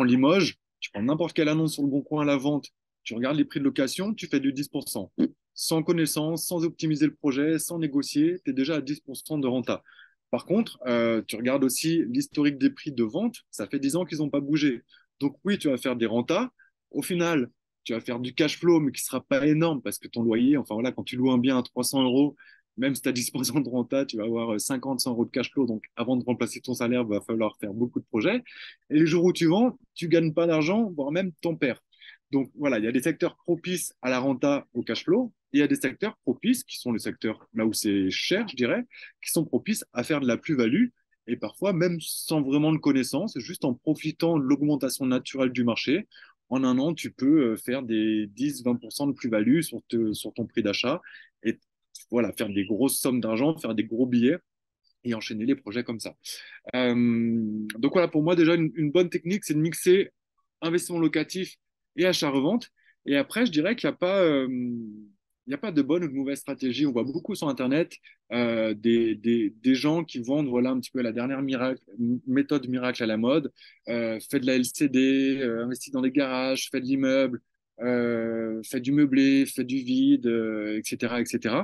Limoges, tu prends n'importe quelle annonce sur le Bon Coin à la vente, tu regardes les prix de location, tu fais du 10%. Sans connaissance, sans optimiser le projet, sans négocier, tu es déjà à 10% de renta. Par contre, tu regardes aussi l'historique des prix de vente, ça fait 10 ans qu'ils n'ont pas bougé. Donc oui, tu vas faire des rentas. Au final, tu vas faire du cash flow, mais qui sera pas énorme parce que ton loyer, enfin voilà, quand tu loues un bien à 300 euros, même si tu as 10% de renta, tu vas avoir 50, 100 euros de cash flow. Donc avant de remplacer ton salaire, il va falloir faire beaucoup de projets. Et les jours où tu vends, tu gagnes pas d'argent, voire même t'en perds. Donc voilà, il y a des secteurs propices à la renta, au cash flow, et il y a des secteurs propices, qui sont les secteurs là où c'est cher, je dirais, qui sont propices à faire de la plus-value, et parfois même sans vraiment de connaissances, juste en profitant de l'augmentation naturelle du marché. En un an, tu peux faire des 10-20% de plus-value sur ton prix d'achat, et voilà, faire des grosses sommes d'argent, faire des gros billets, et enchaîner les projets comme ça. Donc voilà, pour moi, déjà, une bonne technique, c'est de mixer investissement locatif et achat-revente. Et après, je dirais qu'il n'y a pas, il n'y a pas de bonne ou de mauvaise stratégie. On voit beaucoup sur Internet des gens qui vendent voilà, un petit peu la dernière méthode miracle à la mode. Fait de la LCD, investit dans des garages, fait de l'immeuble, fait du meublé, fait du vide, etc., etc.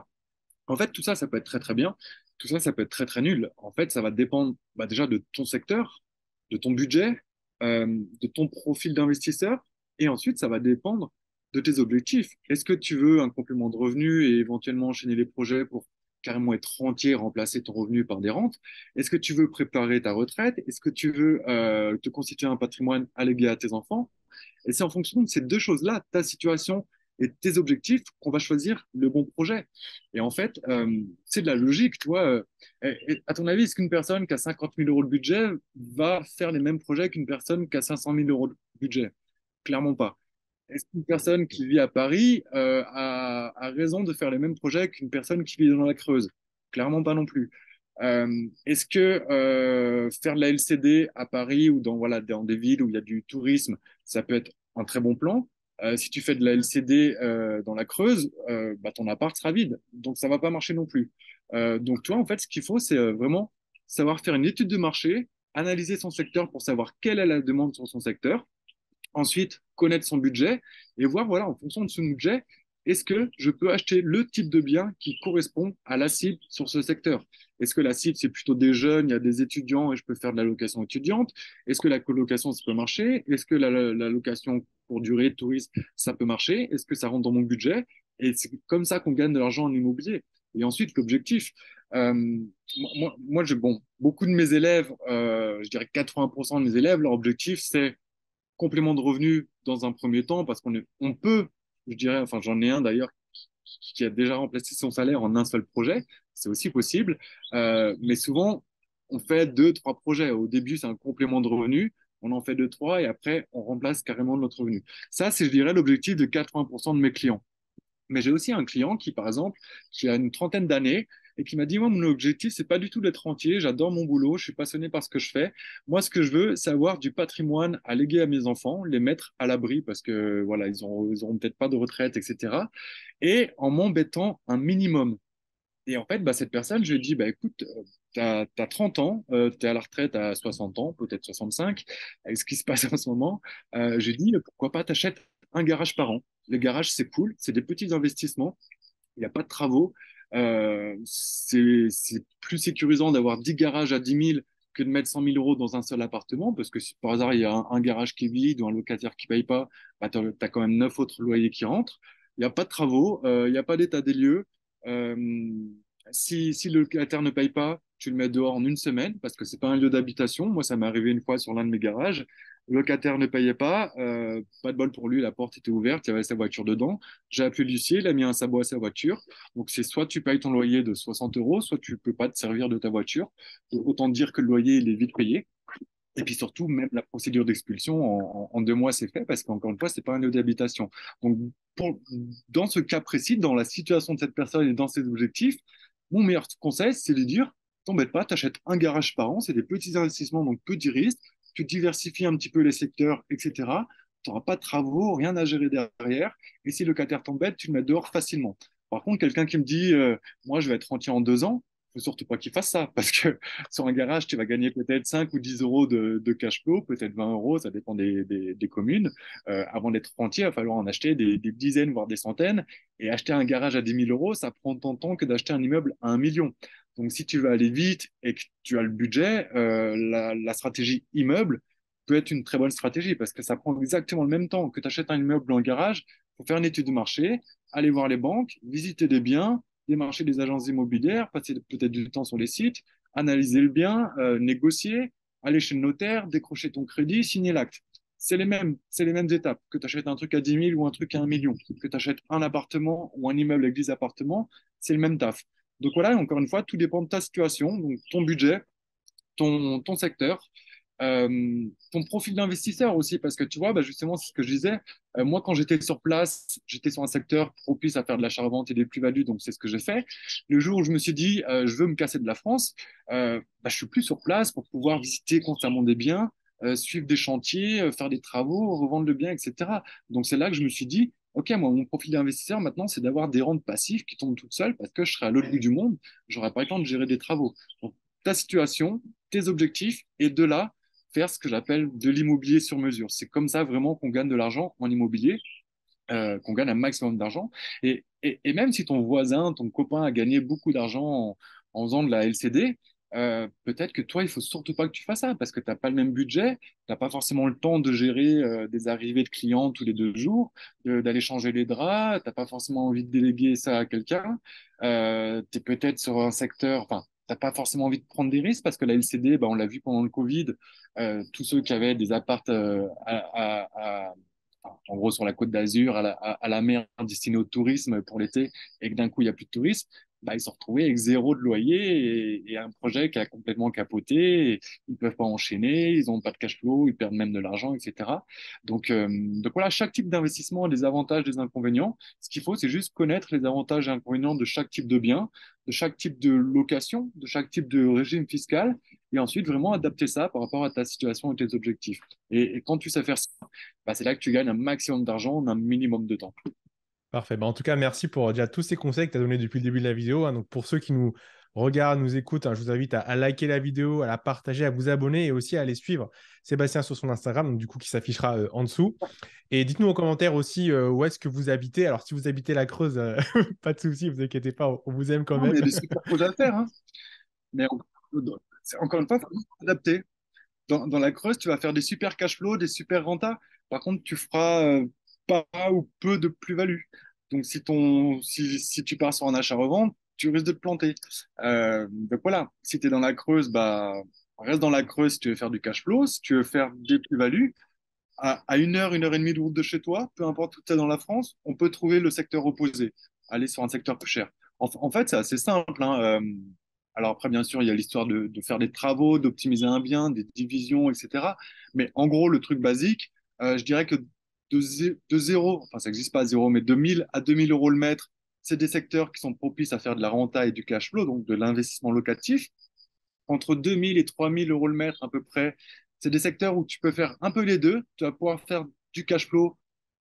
En fait, tout ça, ça peut être très très bien. Tout ça, ça peut être très très nul. En fait, ça va dépendre bah, déjà de ton secteur, de ton budget, de ton profil d'investisseur, et ensuite, ça va dépendre de tes objectifs. Est-ce que tu veux un complément de revenu et éventuellement enchaîner les projets pour carrément être rentier, remplacer ton revenu par des rentes? Est-ce que tu veux préparer ta retraite? Est-ce que tu veux te constituer un patrimoine allégué à tes enfants? Et c'est en fonction de ces deux choses-là, ta situation et tes objectifs, qu'on va choisir le bon projet. Et en fait, c'est de la logique, tu vois. À ton avis, est-ce qu'une personne qui a 50 000 euros de budget va faire les mêmes projets qu'une personne qui a 500 000 euros de budget? Clairement pas. Est-ce qu'une personne qui vit à Paris a raison de faire les mêmes projets qu'une personne qui vit dans la Creuse? Clairement pas non plus. Est-ce que faire de la LCD à Paris ou voilà, dans des villes où il y a du tourisme, ça peut être un très bon plan? Si tu fais de la LCD dans la Creuse, bah, ton appart sera vide. Donc, ça va pas marcher non plus. Donc, toi, en fait, ce qu'il faut, c'est vraiment savoir faire une étude de marché, analyser son secteur pour savoir quelle est la demande sur son secteur. Ensuite, connaître son budget et voir, voilà, en fonction de son budget, est-ce que je peux acheter le type de bien qui correspond à la cible sur ce secteur? Est-ce que la cible, c'est plutôt des jeunes, il y a des étudiants et je peux faire de la location étudiante? Est-ce que la colocation, ça peut marcher? Est-ce que la location pour durée, tourisme, ça peut marcher? Est-ce que ça rentre dans mon budget? Et c'est comme ça qu'on gagne de l'argent en immobilier. Et ensuite, l'objectif. Bon, beaucoup de mes élèves, je dirais 80% de mes élèves, leur objectif, c'est complément de revenus dans un premier temps, parce on peut, je dirais, enfin j'en ai un d'ailleurs qui a déjà remplacé son salaire en un seul projet, c'est aussi possible, mais souvent on fait deux, trois projets. Au début, c'est un complément de revenus, on en fait deux, trois, et après on remplace carrément notre revenu. Ça, c'est, je dirais, l'objectif de 80% de mes clients. Mais j'ai aussi un client qui, par exemple, qui a une trentaine d'années et qui m'a dit, moi, mon objectif, c'est pas du tout d'être rentier. J'adore mon boulot. Je suis passionné par ce que je fais. Moi, ce que je veux, c'est avoir du patrimoine à léguer à mes enfants, les mettre à l'abri parce que, voilà, ils auront peut-être pas de retraite, etc. Et en m'embêtant un minimum. Et en fait, bah, cette personne, je lui ai dit, bah, écoute, t'as 30 ans, tu es à la retraite à 60 ans, peut-être 65, avec ce qui se passe en ce moment. Je lui ai dit, pourquoi pas t'achètes un garage par an. Le garage, c'est cool, c'est des petits investissements, il n'y a pas de travaux. C'est plus sécurisant d'avoir 10 garages à 10 000 que de mettre 100 000 euros dans un seul appartement, parce que si par hasard il y a un garage qui est vide ou un locataire qui paye pas, bah, tu as quand même 9 autres loyers qui rentrent. Il n'y a pas de travaux, il n'y a pas d'état des lieux. Euh, si le locataire ne paye pas, tu le mets dehors en une semaine, parce que c'est pas un lieu d'habitation. Moi, ça m'est arrivé une fois sur l'un de mes garages. Le locataire ne payait pas de bol pour lui, la porte était ouverte, il y avait sa voiture dedans. J'ai appelé l'huissier, il a mis un sabot à sa voiture. Donc, c'est soit tu payes ton loyer de 60 euros, soit tu peux pas te servir de ta voiture. Autant dire que le loyer, il est vite payé. Et puis surtout, même la procédure d'expulsion, en 2 mois, c'est fait parce qu'encore une fois, c'est pas un lieu d'habitation. Donc, dans ce cas précis, dans la situation de cette personne et dans ses objectifs, mon meilleur conseil, c'est de dire, t'embête pas, t'achètes un garage par an, c'est des petits investissements, donc petits risques, tu diversifies un petit peu les secteurs, etc. Tu n'auras pas de travaux, rien à gérer derrière. Et si le locataire t'embête, tu le mets dehors facilement. Par contre, quelqu'un qui me dit, moi, je vais être rentier en 2 ans, faut surtout pas qu'il fasse ça, parce que sur un garage, tu vas gagner peut-être 5 ou 10 euros de cash flow, peut-être 20 euros, ça dépend des communes. Avant d'être rentier, il va falloir en acheter des dizaines, voire des centaines. Et acheter un garage à 10 000 euros, ça prend tant de temps que d'acheter un immeuble à 1 million. Donc, si tu veux aller vite et que tu as le budget, la stratégie immeuble, peut être une très bonne stratégie parce que ça prend exactement le même temps que tu achètes un immeuble en garage. Il faut faire une étude de marché, aller voir les banques, visiter des biens, démarcher des agences immobilières, passer peut-être du temps sur les sites, analyser le bien, négocier, aller chez le notaire, décrocher ton crédit, signer l'acte. C'est les mêmes étapes. Que tu achètes un truc à 10 000 ou un truc à 1 million, que tu achètes un appartement ou un immeuble avec 10 appartements, c'est le même taf. Donc voilà, encore une fois, tout dépend de ta situation, donc ton budget, ton secteur, ton profil d'investisseur aussi, parce que tu vois, bah justement, c'est ce que je disais. Moi, quand j'étais sur place, j'étais sur un secteur propice à faire de l'achat-revente et des plus-values, donc c'est ce que j'ai fait. Le jour où je me suis dit, je veux me casser de la France, bah, je suis plus sur place pour pouvoir visiter constamment des biens, suivre des chantiers, faire des travaux, revendre le bien, etc. Donc c'est là que je me suis dit, OK, moi, mon profil d'investisseur maintenant, c'est d'avoir des rentes passives qui tombent toutes seules parce que je serai à l'autre bout du monde, j'aurai pas le temps de gérer des travaux. Donc, ta situation, tes objectifs, et de là, faire ce que j'appelle de l'immobilier sur mesure. C'est comme ça vraiment qu'on gagne de l'argent en immobilier, qu'on gagne un maximum d'argent. Et même si ton voisin, ton copain a gagné beaucoup d'argent en faisant de la LCD, peut-être que toi, il faut surtout pas que tu fasses ça parce que tu n'as pas le même budget, tu n'as pas forcément le temps de gérer des arrivées de clients tous les 2 jours, d'aller changer les draps, tu n'as pas forcément envie de déléguer ça à quelqu'un, tu es peut-être sur un secteur, enfin, tu n'as pas forcément envie de prendre des risques parce que la LCD, bah, on l'a vu pendant le Covid, tous ceux qui avaient des apparts en gros sur la Côte d'Azur, à la mer destinée au tourisme pour l'été, et que d'un coup, il n'y a plus de tourisme, bah, ils se sont retrouvés avec zéro de loyer et un projet qui a complètement capoté. Et ils ne peuvent pas enchaîner, ils n'ont pas de cash flow, ils perdent même de l'argent, etc. Donc voilà, chaque type d'investissement a des avantages, des inconvénients. Ce qu'il faut, c'est juste connaître les avantages et inconvénients de chaque type de bien, de chaque type de location, de chaque type de régime fiscal, et ensuite vraiment adapter ça par rapport à ta situation et tes objectifs. Et quand tu sais faire ça, bah, c'est là que tu gagnes un maximum d'argent en un minimum de temps. Parfait. Bah, en tout cas, merci pour déjà tous ces conseils que tu as donnés depuis le début de la vidéo, hein. Donc, pour ceux qui nous regardent, nous écoutent, hein, je vous invite à liker la vidéo, à la partager, à vous abonner et aussi à aller suivre Sébastien sur son Instagram, donc, du coup, qui s'affichera en dessous. Et dites-nous en commentaire aussi où est-ce que vous habitez. Alors, si vous habitez la Creuse, pas de souci, vous inquiétez pas, on vous aime quand Non, mais il même. y a des super projets à faire, hein. Mais encore une fois, il faut juste s'adapter. Dans la Creuse, tu vas faire des super cash flow, des super rentas. Par contre, tu feras pas ou peu de plus-value. Donc, si tu pars sur un achat-revente, tu risques de te planter. Donc voilà, si tu es dans la Creuse, bah, reste dans la Creuse si tu veux faire du cash flow. Si tu veux faire des plus-values, à 1 heure et demie de route de chez toi, peu importe où tu es dans la France, on peut trouver le secteur opposé, aller sur un secteur plus cher. En fait, c'est assez simple, hein. Alors après, bien sûr, il y a l'histoire de faire des travaux, d'optimiser un bien, des divisions, etc. Mais en gros, le truc basique, je dirais que de zéro, enfin ça n'existe pas à zéro, mais de 1000 à 2000 euros le mètre, c'est des secteurs qui sont propices à faire de la renta et du cash flow, donc de l'investissement locatif. Entre 2000 et 3000 euros le mètre à peu près, c'est des secteurs où tu peux faire un peu les deux. Tu vas pouvoir faire du cash flow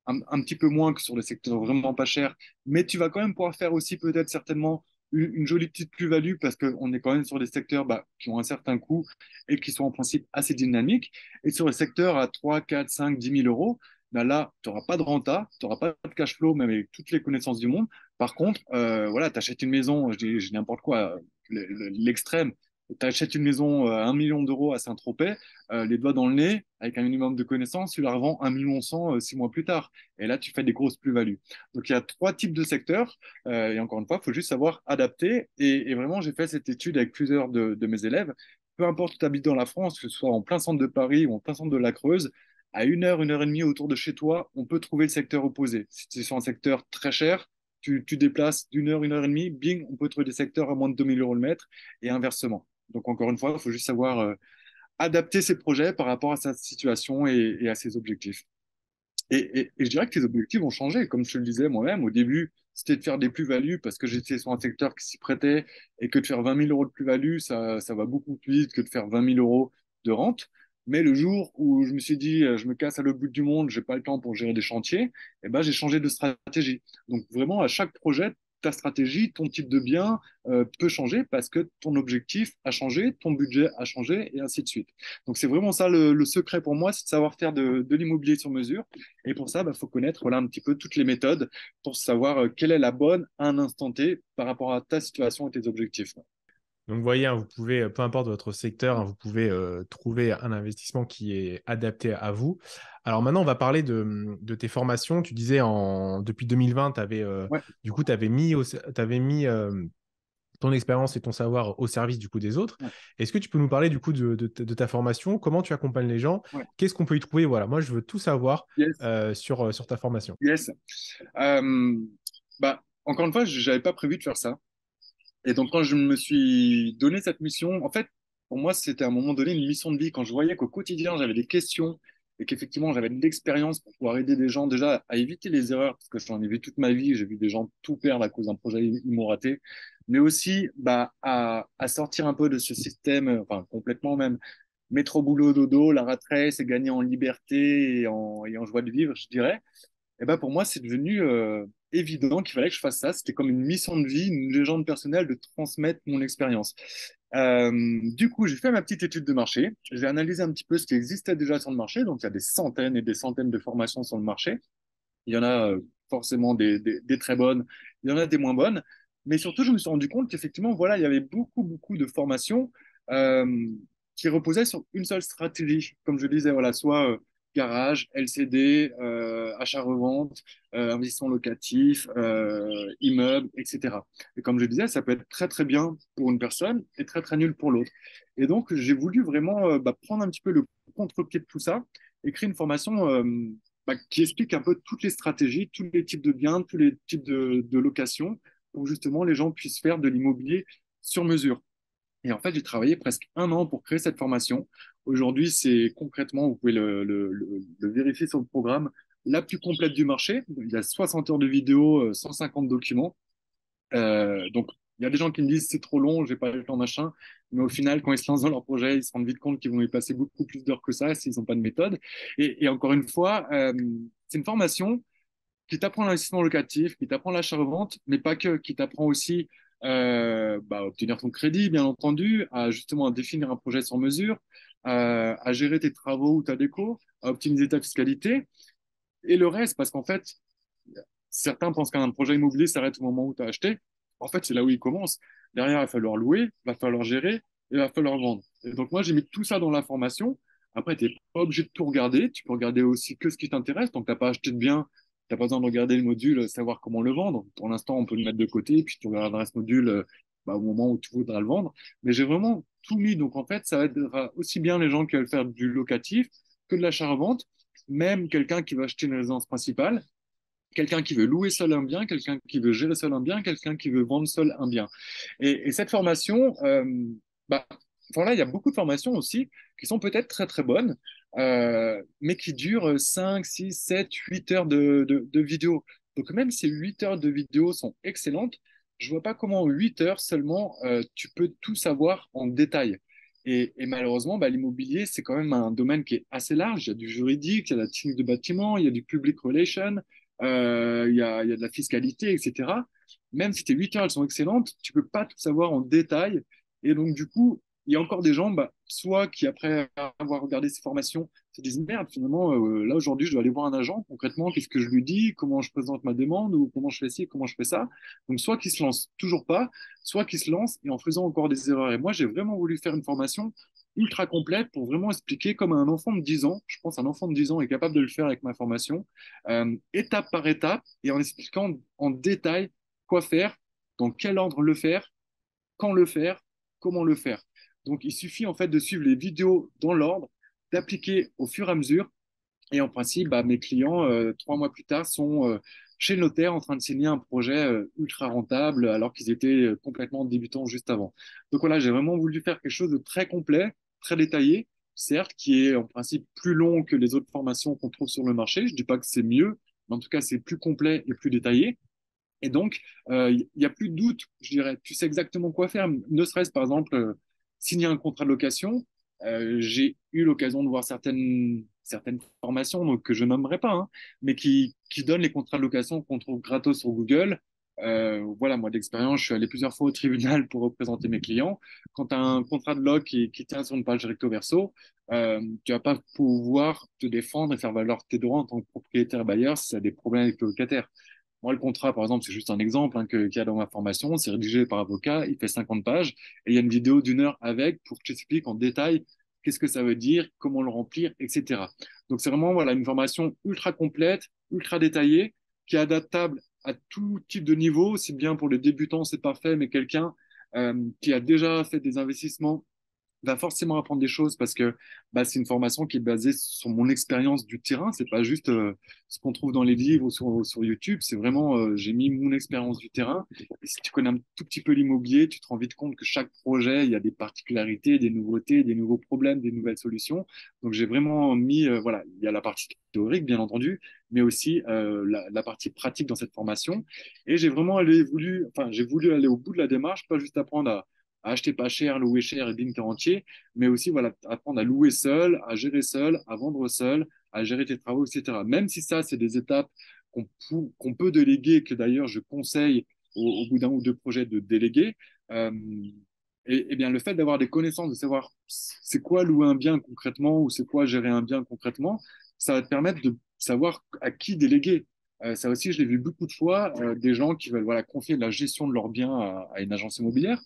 un petit peu moins que sur les secteurs vraiment pas chers, mais tu vas quand même pouvoir faire aussi peut-être certainement une jolie petite plus-value parce qu'on est quand même sur des secteurs bah, qui ont un certain coût et qui sont en principe assez dynamiques. Et sur les secteurs à 3, 4, 5, 10 000 euros, bah là, tu n'auras pas de renta, tu n'auras pas de cash flow, même avec toutes les connaissances du monde. Par contre, voilà, tu achètes une maison, je dis n'importe quoi, l'extrême, tu achètes une maison à 1 million d'euros à Saint-Tropez, les doigts dans le nez, avec un minimum de connaissances, tu la revends 1,1 million 6 mois plus tard. Et là, tu fais des grosses plus-values. Donc, il y a trois types de secteurs. Et encore une fois, il faut juste savoir adapter. Et vraiment, j'ai fait cette étude avec plusieurs de mes élèves. Peu importe où tu habites dans la France, que ce soit en plein centre de Paris ou en plein centre de la Creuse, à 1 heure et demie autour de chez toi, on peut trouver le secteur opposé. Si tu es sur un secteur très cher, tu déplaces d'une heure et demie, bing, on peut trouver des secteurs à moins de 2000 euros le mètre et inversement. Donc, encore une fois, il faut juste savoir adapter ses projets par rapport à sa situation et à ses objectifs. Et je dirais que tes objectifs ont changé. Comme je te le disais moi-même, au début, c'était de faire des plus-values parce que j'étais sur un secteur qui s'y prêtait et que de faire 20 000 euros de plus-value, ça va beaucoup plus vite que de faire 20 000 euros de rente. Mais le jour où je me suis dit, je me casse à l'autre bout du monde, j'ai pas le temps pour gérer des chantiers, eh ben, j'ai changé de stratégie. Donc vraiment, à chaque projet, ta stratégie, ton type de bien peut changer parce que ton objectif a changé, ton budget a changé et ainsi de suite. Donc c'est vraiment ça le secret pour moi, c'est de savoir faire de l'immobilier sur mesure. Et pour ça, il faut connaître voilà, un petit peu toutes les méthodes pour savoir quelle est la bonne à un instant T par rapport à ta situation et tes objectifs. Donc, vous voyez, hein, vous pouvez, peu importe votre secteur, hein, vous pouvez trouver un investissement qui est adapté à vous. Alors maintenant, on va parler de tes formations. Tu disais depuis 2020, Ouais, tu avais t'avais mis ton expérience et ton savoir au service du coup des autres. ouais, Est-ce que tu peux nous parler du coup de ta formation? Comment tu accompagnes les gens? ouais. Qu'est-ce qu'on peut y trouver? Voilà, moi, je veux tout savoir Yes, sur ta formation. yes. Euh, Bah, encore une fois, j'avais pas prévu de faire ça. Et donc, quand je me suis donné cette mission, en fait, pour moi, c'était à un moment donné une mission de vie. Quand je voyais qu'au quotidien, j'avais des questions et qu'effectivement, j'avais de l'expérience pour pouvoir aider des gens déjà à éviter les erreurs, parce que j'en ai vu toute ma vie, j'ai vu des gens tout perdre à cause d'un projet immo raté, mais aussi bah, à sortir un peu de ce système, enfin complètement même, métro boulot dodo, la rat race et gagner en liberté et en joie de vivre, je dirais. Et ben pour moi, c'est devenu évident qu'il fallait que je fasse ça. C'était comme une mission de vie, une légende personnelle de transmettre mon expérience. Du coup, j'ai fait ma petite étude de marché. J'ai analysé un petit peu ce qui existait déjà sur le marché. Donc, il y a des centaines et des centaines de formations sur le marché. Il y en a forcément des très bonnes, il y en a des moins bonnes. Mais surtout, je me suis rendu compte qu'effectivement, voilà, il y avait beaucoup, beaucoup de formations euh, qui reposaient sur une seule stratégie. Comme je disais, voilà, soit garage, LCD, achat-revente, investissement locatif, immeuble, etc. Et comme je disais, ça peut être très, très bien pour une personne et très, très nul pour l'autre. Et donc, j'ai voulu vraiment prendre un petit peu le contre-pied de tout ça et créer une formation qui explique un peu toutes les stratégies, tous les types de biens, tous les types de locations, pour justement les gens puissent faire de l'immobilier sur mesure. Et en fait, j'ai travaillé presque un an pour créer cette formation. Aujourd'hui, c'est concrètement, vous pouvez le vérifier sur le programme, la plus complète du marché. Il y a 60 heures de vidéo, 150 documents. Donc, il y a des gens qui me disent c'est trop long, j'ai pas le temps, machin. Mais au final, quand ils se lancent dans leur projet, ils se rendent vite compte qu'ils vont y passer beaucoup plus d'heures que ça s'ils n'ont pas de méthode. Et encore une fois, c'est une formation qui t'apprend l'investissement locatif, qui t'apprend l'achat-revente, mais pas que, qui t'apprend aussi à obtenir ton crédit, bien entendu, à justement à définir un projet sur mesure, à gérer tes travaux ou ta déco, à optimiser ta fiscalité. Et le reste, parce qu'en fait, certains pensent qu'un projet immobilier s'arrête au moment où tu as acheté. En fait, c'est là où il commence. Derrière, il va falloir louer, il va falloir gérer et il va falloir vendre. Et donc, moi, j'ai mis tout ça dans la formation. Après, tu n'es pas obligé de tout regarder. Tu peux regarder aussi que ce qui t'intéresse. Donc, tu n'as pas acheté de bien. Tu n'as pas besoin de regarder le module, savoir comment le vendre. Pour l'instant, on peut le mettre de côté. Puis, tu regarderas ce module au moment où tu voudras le vendre. Mais j'ai vraiment tout mis. Donc, en fait, ça va être aussi bien les gens qui veulent faire du locatif que de l'achat-revente. Même quelqu'un qui va acheter une résidence principale, quelqu'un qui veut louer seul un bien, quelqu'un qui veut gérer seul un bien, quelqu'un qui veut vendre seul un bien. Et cette formation, bah, voilà, il y a beaucoup de formations aussi qui sont peut-être très très bonnes, mais qui durent 5, 6, 7, 8 heures de vidéo. Donc même si 8 heures de vidéo sont excellentes, je vois pas comment en 8 heures seulement tu peux tout savoir en détail. Et malheureusement, l'immobilier, c'est quand même un domaine qui est assez large. Il y a du juridique, il y a la technique de bâtiment, il y a du public relation, il y a de la fiscalité, etc. Même si tes 8 heures, elles sont excellentes, tu peux pas tout savoir en détail. Et donc, du coup, il y a encore des gens, soit qui, après avoir regardé ces formations, se disent, merde, finalement, là, aujourd'hui, je dois aller voir un agent. Concrètement, qu'est-ce que je lui dis? Comment je présente ma demande? Ou comment je fais ci? Comment je fais ça? Donc, soit qui se lancent toujours pas, soit qui se lancent et en faisant encore des erreurs. Et moi, j'ai vraiment voulu faire une formation ultra complète pour vraiment expliquer comme un enfant de 10 ans. Je pense qu'un enfant de 10 ans est capable de le faire avec ma formation, étape par étape et en expliquant en détail quoi faire, dans quel ordre le faire, quand le faire, comment le faire. Donc, il suffit en fait de suivre les vidéos dans l'ordre, d'appliquer au fur et à mesure. Et en principe, mes clients, 3 mois plus tard, sont chez le notaire en train de signer un projet ultra rentable alors qu'ils étaient complètement débutants juste avant. Donc voilà, j'ai vraiment voulu faire quelque chose de très complet, très détaillé, certes, qui est en principe plus long que les autres formations qu'on trouve sur le marché. Je dis pas que c'est mieux, mais en tout cas, c'est plus complet et plus détaillé. Et donc, il n'y a plus de doute, je dirais. Tu sais exactement quoi faire. Ne serait-ce, par exemple, signer un contrat de location. J'ai eu l'occasion de voir certaines formations donc, que je nommerai pas, hein, mais qui donnent les contrats de location qu'on trouve gratos sur Google. Voilà, moi, d'expérience, je suis allé plusieurs fois au tribunal pour représenter mes clients. Quand tu as un contrat de loc qui tient sur une page recto verso, tu vas pas pouvoir te défendre et faire valoir tes droits en tant que propriétaire bailleur si tu as des problèmes avec le locataire. Moi, le contrat, par exemple, c'est juste un exemple hein, qu'il y a dans ma formation. C'est rédigé par avocat, il fait 50 pages et il y a une vidéo d'1 heure avec pour que je t'explique en détail qu'est-ce que ça veut dire, comment le remplir, etc. Donc, c'est vraiment voilà, une formation ultra complète, ultra détaillée, qui est adaptable à tout type de niveau. Aussi bien pour les débutants, c'est parfait, mais quelqu'un qui a déjà fait des investissements va forcément apprendre des choses parce que bah, c'est une formation qui est basée sur mon expérience du terrain. C'est pas juste ce qu'on trouve dans les livres ou sur YouTube. C'est vraiment, j'ai mis mon expérience du terrain. Et si tu connais un tout petit peu l'immobilier, tu te rends vite compte que chaque projet, il y a des particularités, des nouveautés, des nouveaux problèmes, des nouvelles solutions. Donc j'ai vraiment mis, voilà, il y a la partie théorique, bien entendu, mais aussi la partie pratique dans cette formation. Et j'ai voulu aller au bout de la démarche, pas juste apprendre à acheter pas cher, louer cher et bing, t'es rentier, mais aussi voilà, apprendre à louer seul, à gérer seul, à vendre seul, à gérer tes travaux, etc. Même si ça, c'est des étapes qu'on peut déléguer, que d'ailleurs je conseille au bout d'un ou deux projets de déléguer. Euh, et bien le fait d'avoir des connaissances, de savoir c'est quoi louer un bien concrètement ou c'est quoi gérer un bien concrètement, ça va te permettre de savoir à qui déléguer. Ça aussi, je l'ai vu beaucoup de fois, des gens qui veulent voilà, confier la gestion de leurs biens à une agence immobilière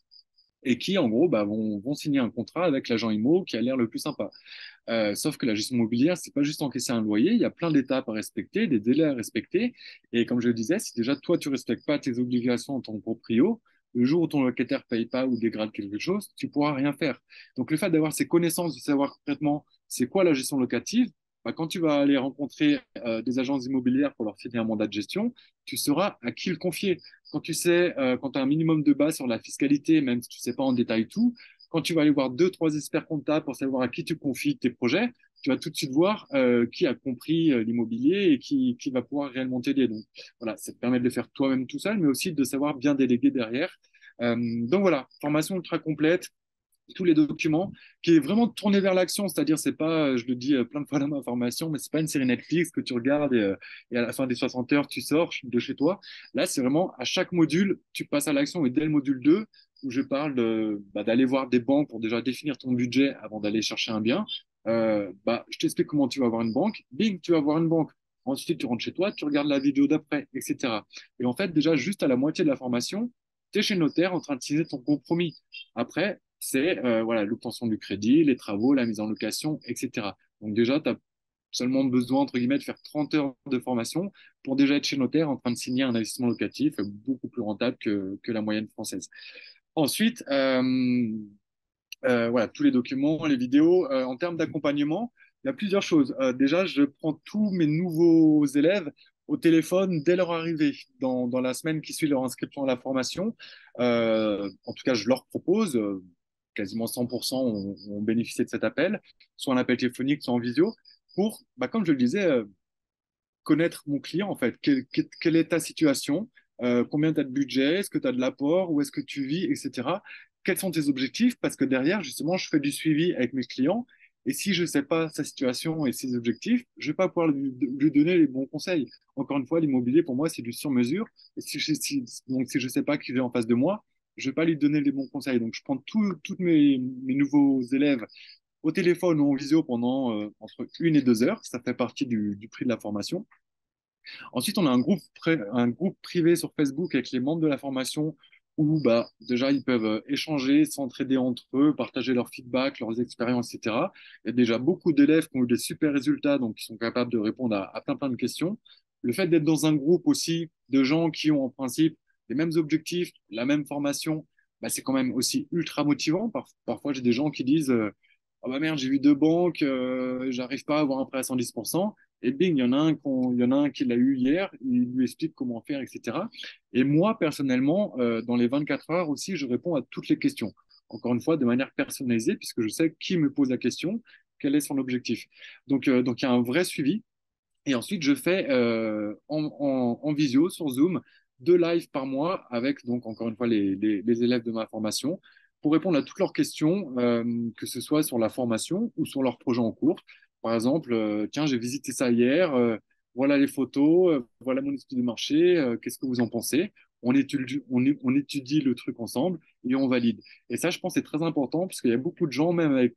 et qui, en gros, bah, vont signer un contrat avec l'agent IMO qui a l'air le plus sympa. Sauf que la gestion immobilière, c'est pas juste encaisser un loyer, il y a plein d'étapes à respecter, des délais à respecter. Et comme je le disais, si déjà toi, tu respectes pas tes obligations en tant que proprio, le jour où ton locataire paye pas ou dégrade quelque chose, tu pourras rien faire. Donc le fait d'avoir ces connaissances, de savoir concrètement c'est quoi la gestion locative, bah, quand tu vas aller rencontrer des agences immobilières pour leur filer un mandat de gestion, tu sauras à qui le confier. Quand tu sais, quand tu as un minimum de base sur la fiscalité, même si tu sais pas en détail tout, quand tu vas aller voir deux, trois experts comptables pour savoir à qui tu confies tes projets, tu vas tout de suite voir qui a compris l'immobilier et qui va pouvoir réellement t'aider. Donc voilà, ça te permet de le faire toi-même tout seul, mais aussi de savoir bien déléguer derrière. Donc voilà, formation ultra complète, tous les documents, qui est vraiment tourné vers l'action, c'est-à-dire c'est pas, je le dis plein de fois dans ma formation, mais c'est pas une série Netflix que tu regardes et à la fin des 60 heures, tu sors de chez toi. Là, c'est vraiment à chaque module, tu passes à l'action et dès le module 2, où je parle d'aller voir des banques pour déjà définir ton budget avant d'aller chercher un bien, je t'explique comment tu vas avoir une banque, bing, tu vas avoir une banque. Ensuite, tu rentres chez toi, tu regardes la vidéo d'après, etc. Et en fait, déjà, juste à la moitié de la formation, tu es chez le notaire en train de signer ton compromis. Après, c'est voilà, l'obtention du crédit, les travaux, la mise en location, etc. Donc déjà, tu as seulement besoin, entre guillemets, de faire 30 heures de formation pour déjà être chez notaire en train de signer un investissement locatif beaucoup plus rentable que la moyenne française. Ensuite, voilà, tous les documents, les vidéos. En termes d'accompagnement, il y a plusieurs choses. Déjà, je prends tous mes nouveaux élèves au téléphone dès leur arrivée, dans la semaine qui suit leur inscription à la formation. En tout cas, je leur propose, quasiment 100% ont bénéficié de cet appel, soit un appel téléphonique, soit en visio, pour, bah, comme je le disais, connaître mon client, en fait. Quelle est ta situation? Combien tu as de budget? Est-ce que tu as de l'apport? Où est-ce que tu vis? Etc. Quels sont tes objectifs? Parce que derrière, justement, je fais du suivi avec mes clients. Et si je ne sais pas sa situation et ses objectifs, je ne vais pas pouvoir lui donner les bons conseils. Encore une fois, l'immobilier, pour moi, c'est du sur-mesure. Et donc, si je ne sais pas qui est en face de moi, je ne vais pas lui donner les bons conseils. Donc, je prends tous mes nouveaux élèves au téléphone ou en visio pendant entre 1 et 2 heures. Ça fait partie du prix de la formation. Ensuite, on a un groupe privé sur Facebook avec les membres de la formation où bah, déjà ils peuvent échanger, s'entraider entre eux, partager leurs feedbacks, leurs expériences, etc. Il y a déjà beaucoup d'élèves qui ont eu des super résultats, donc qui sont capables de répondre à plein de questions. Le fait d'être dans un groupe aussi de gens qui ont en principe les mêmes objectifs, la même formation, bah, c'est quand même aussi ultra motivant. Parfois, j'ai des gens qui disent ah bah merde, j'ai vu deux banques, j'arrive pas à avoir un prêt à 110%. Et bing, il y en a un qui l'a eu hier, il lui explique comment faire, etc. Et moi, personnellement, dans les 24 heures aussi, je réponds à toutes les questions. Encore une fois, de manière personnalisée, puisque je sais qui me pose la question, quel est son objectif. Donc il y a un vrai suivi. Et ensuite, je fais en visio, sur Zoom, 2 lives par mois avec, donc, encore une fois, les élèves de ma formation pour répondre à toutes leurs questions, que ce soit sur la formation ou sur leurs projets en cours. Par exemple, tiens, j'ai visité ça hier, voilà les photos, voilà mon étude de marché, qu'est-ce que vous en pensez? On étudie le truc ensemble et on valide. Et ça, je pense, c'est très important parce qu'il y a beaucoup de gens, même avec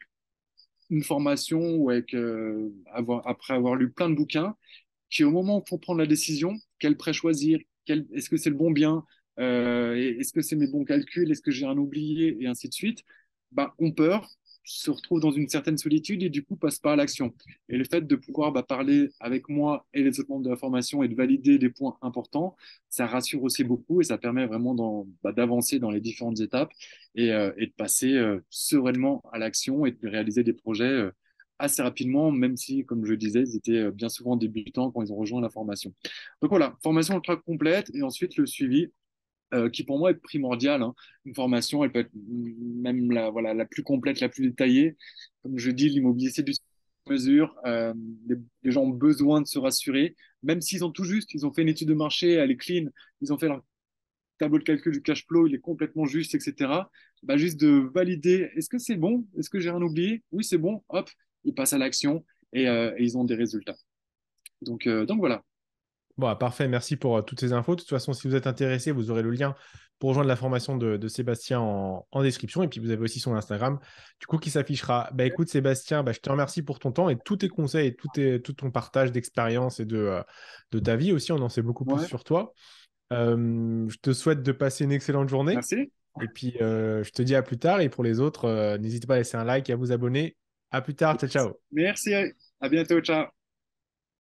une formation ou avec, après avoir lu plein de bouquins, qui au moment où il faut prendre la décision, quel prêt choisir, est-ce que c'est le bon bien, est-ce que c'est mes bons calculs, est-ce que j'ai un oublié, et ainsi de suite, bah, ont peur, se retrouvent dans une certaine solitude et du coup passent pas à l'action. Et le fait de pouvoir parler avec moi et les autres membres de la formation et de valider des points importants, ça rassure aussi beaucoup et ça permet vraiment d'avancer dans les différentes étapes et de passer sereinement à l'action et de réaliser des projets assez rapidement, même si, comme je disais, ils étaient bien souvent débutants quand ils ont rejoint la formation. Donc voilà, formation ultra complète et ensuite le suivi qui pour moi est primordial, hein. Une formation, elle peut être même voilà, la plus complète, la plus détaillée. Comme je dis, l'immobilier, c'est du mesure. Les gens ont besoin de se rassurer, même s'ils ont tout juste, ils ont fait une étude de marché, elle est clean, ils ont fait leur tableau de calcul du cash flow, il est complètement juste, etc. Bah, juste de valider, est-ce que c'est bon? Est-ce que j'ai rien oublié? Oui, c'est bon, hop, ils passent à l'action et ils ont des résultats. Donc voilà. Bon, parfait, merci pour toutes ces infos. De toute façon, si vous êtes intéressé, vous aurez le lien pour rejoindre la formation de Sébastien en description. Et puis, vous avez aussi son Instagram, du coup, qui s'affichera. Bah, écoute, Sébastien, bah, je te remercie pour ton temps et tous tes conseils et tout ton partage d'expérience et de ta vie aussi. On en sait beaucoup plus Ouais, sur toi. Je te souhaite de passer une excellente journée. merci. Et puis, je te dis à plus tard. Et pour les autres, n'hésitez pas à laisser un like et à vous abonner. À plus tard. Ciao, ciao. Merci, à bientôt, ciao.